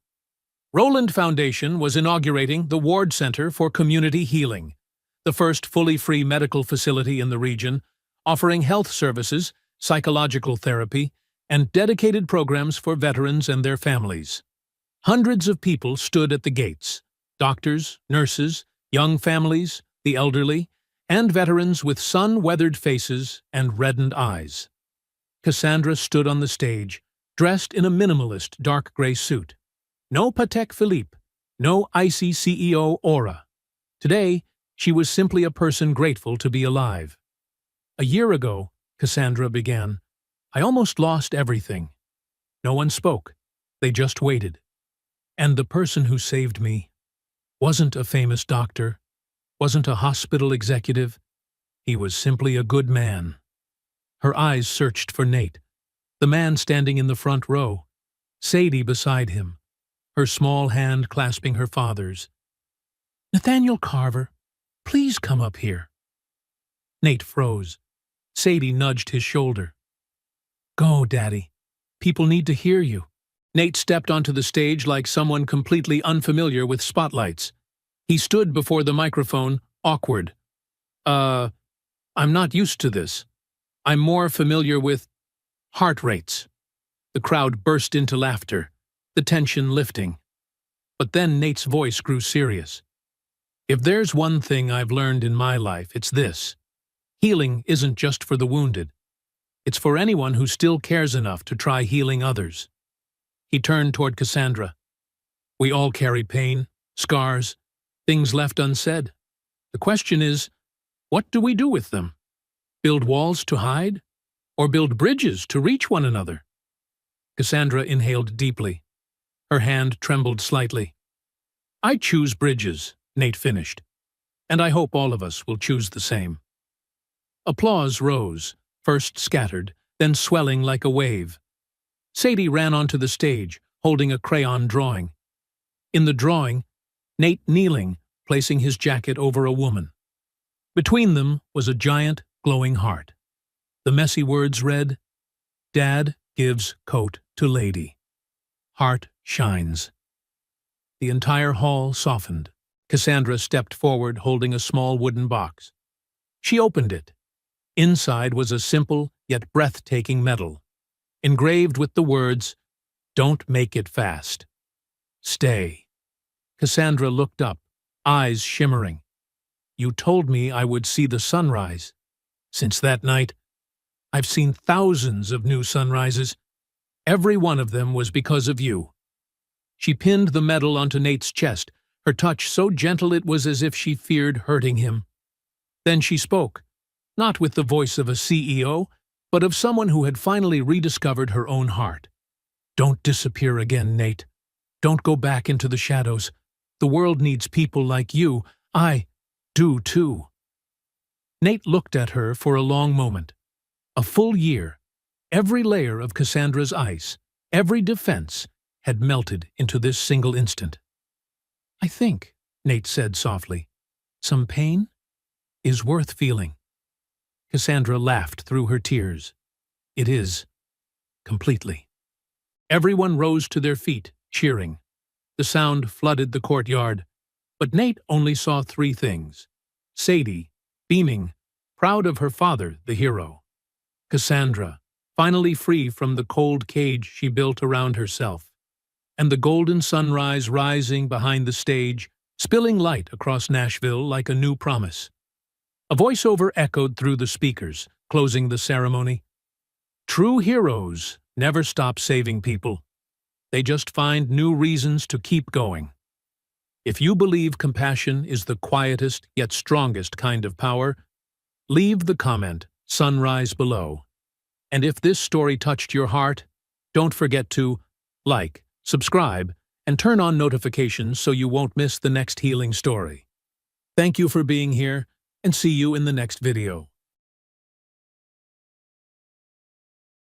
A: Rowland Foundation was inaugurating the Ward Center for Community Healing, the first fully free medical facility in the region, offering health services, psychological therapy, and dedicated programs for veterans and their families. Hundreds of people stood at the gates: doctors, nurses, young families, the elderly, and veterans with sun-weathered faces and reddened eyes. Cassandra stood on the stage, dressed in a minimalist dark gray suit. No Patek Philippe, no icy CEO aura. Today, she was simply a person grateful to be alive. "A year ago," Cassandra began, "I almost lost everything. No one spoke. They just waited. And the person who saved me wasn't a famous doctor, wasn't a hospital executive. He was simply a good man." Her eyes searched for Nate, the man standing in the front row, Sadie beside him, her small hand clasping her father's. "Nathaniel Carver, please come up here." Nate froze. Sadie nudged his shoulder. "Go, Daddy. People need to hear you." Nate stepped onto the stage like someone completely unfamiliar with spotlights. He stood before the microphone, awkward. I'm not used to this. I'm more familiar with heart rates." The crowd burst into laughter, the tension lifting. But then Nate's voice grew serious. "If there's one thing I've learned in my life, it's this. Healing isn't just for the wounded. It's for anyone who still cares enough to try healing others." He turned toward Cassandra. "We all carry pain, scars, things left unsaid. The question is, what do we do with them? Build walls to hide? Or build bridges to reach one another?" Cassandra inhaled deeply. Her hand trembled slightly. "I choose bridges," Nate finished. "And I hope all of us will choose the same." Applause rose, first scattered, then swelling like a wave. Sadie ran onto the stage, holding a crayon drawing. In the drawing, Nate kneeling, placing his jacket over a woman. Between them was a giant, glowing heart. The messy words read, "Dad gives coat to lady. Heart shines." The entire hall softened. Cassandra stepped forward, holding a small wooden box. She opened it. Inside was a simple yet breathtaking medal, engraved with the words, "Don't make it fast. Stay." Cassandra looked up, eyes shimmering. "You told me I would see the sunrise. Since that night, I've seen thousands of new sunrises. Every one of them was because of you." She pinned the medal onto Nate's chest, her touch so gentle it was as if she feared hurting him. Then she spoke, not with the voice of a CEO, but of someone who had finally rediscovered her own heart. "Don't disappear again, Nate. Don't go back into the shadows. The world needs people like you. I do too." Nate looked at her for a long moment. A full year, every layer of Cassandra's ice, every defense, had melted into this single instant. "I think," Nate said softly, "some pain is worth feeling." Cassandra laughed through her tears. "It is. Completely." Everyone rose to their feet, cheering. The sound flooded the courtyard, but Nate only saw three things. Sadie, beaming, proud of her father, the hero. Cassandra, finally free from the cold cage she built around herself. And the golden sunrise rising behind the stage, spilling light across Nashville like a new promise. A voiceover echoed through the speakers, closing the ceremony. "True heroes never stop saving people. They just find new reasons to keep going. If you believe compassion is the quietest yet strongest kind of power, leave the comment, sunrise below. And if this story touched your heart, don't forget to like, subscribe, and turn on notifications so you won't miss the next healing story. Thank you for being here, and see you in the next video.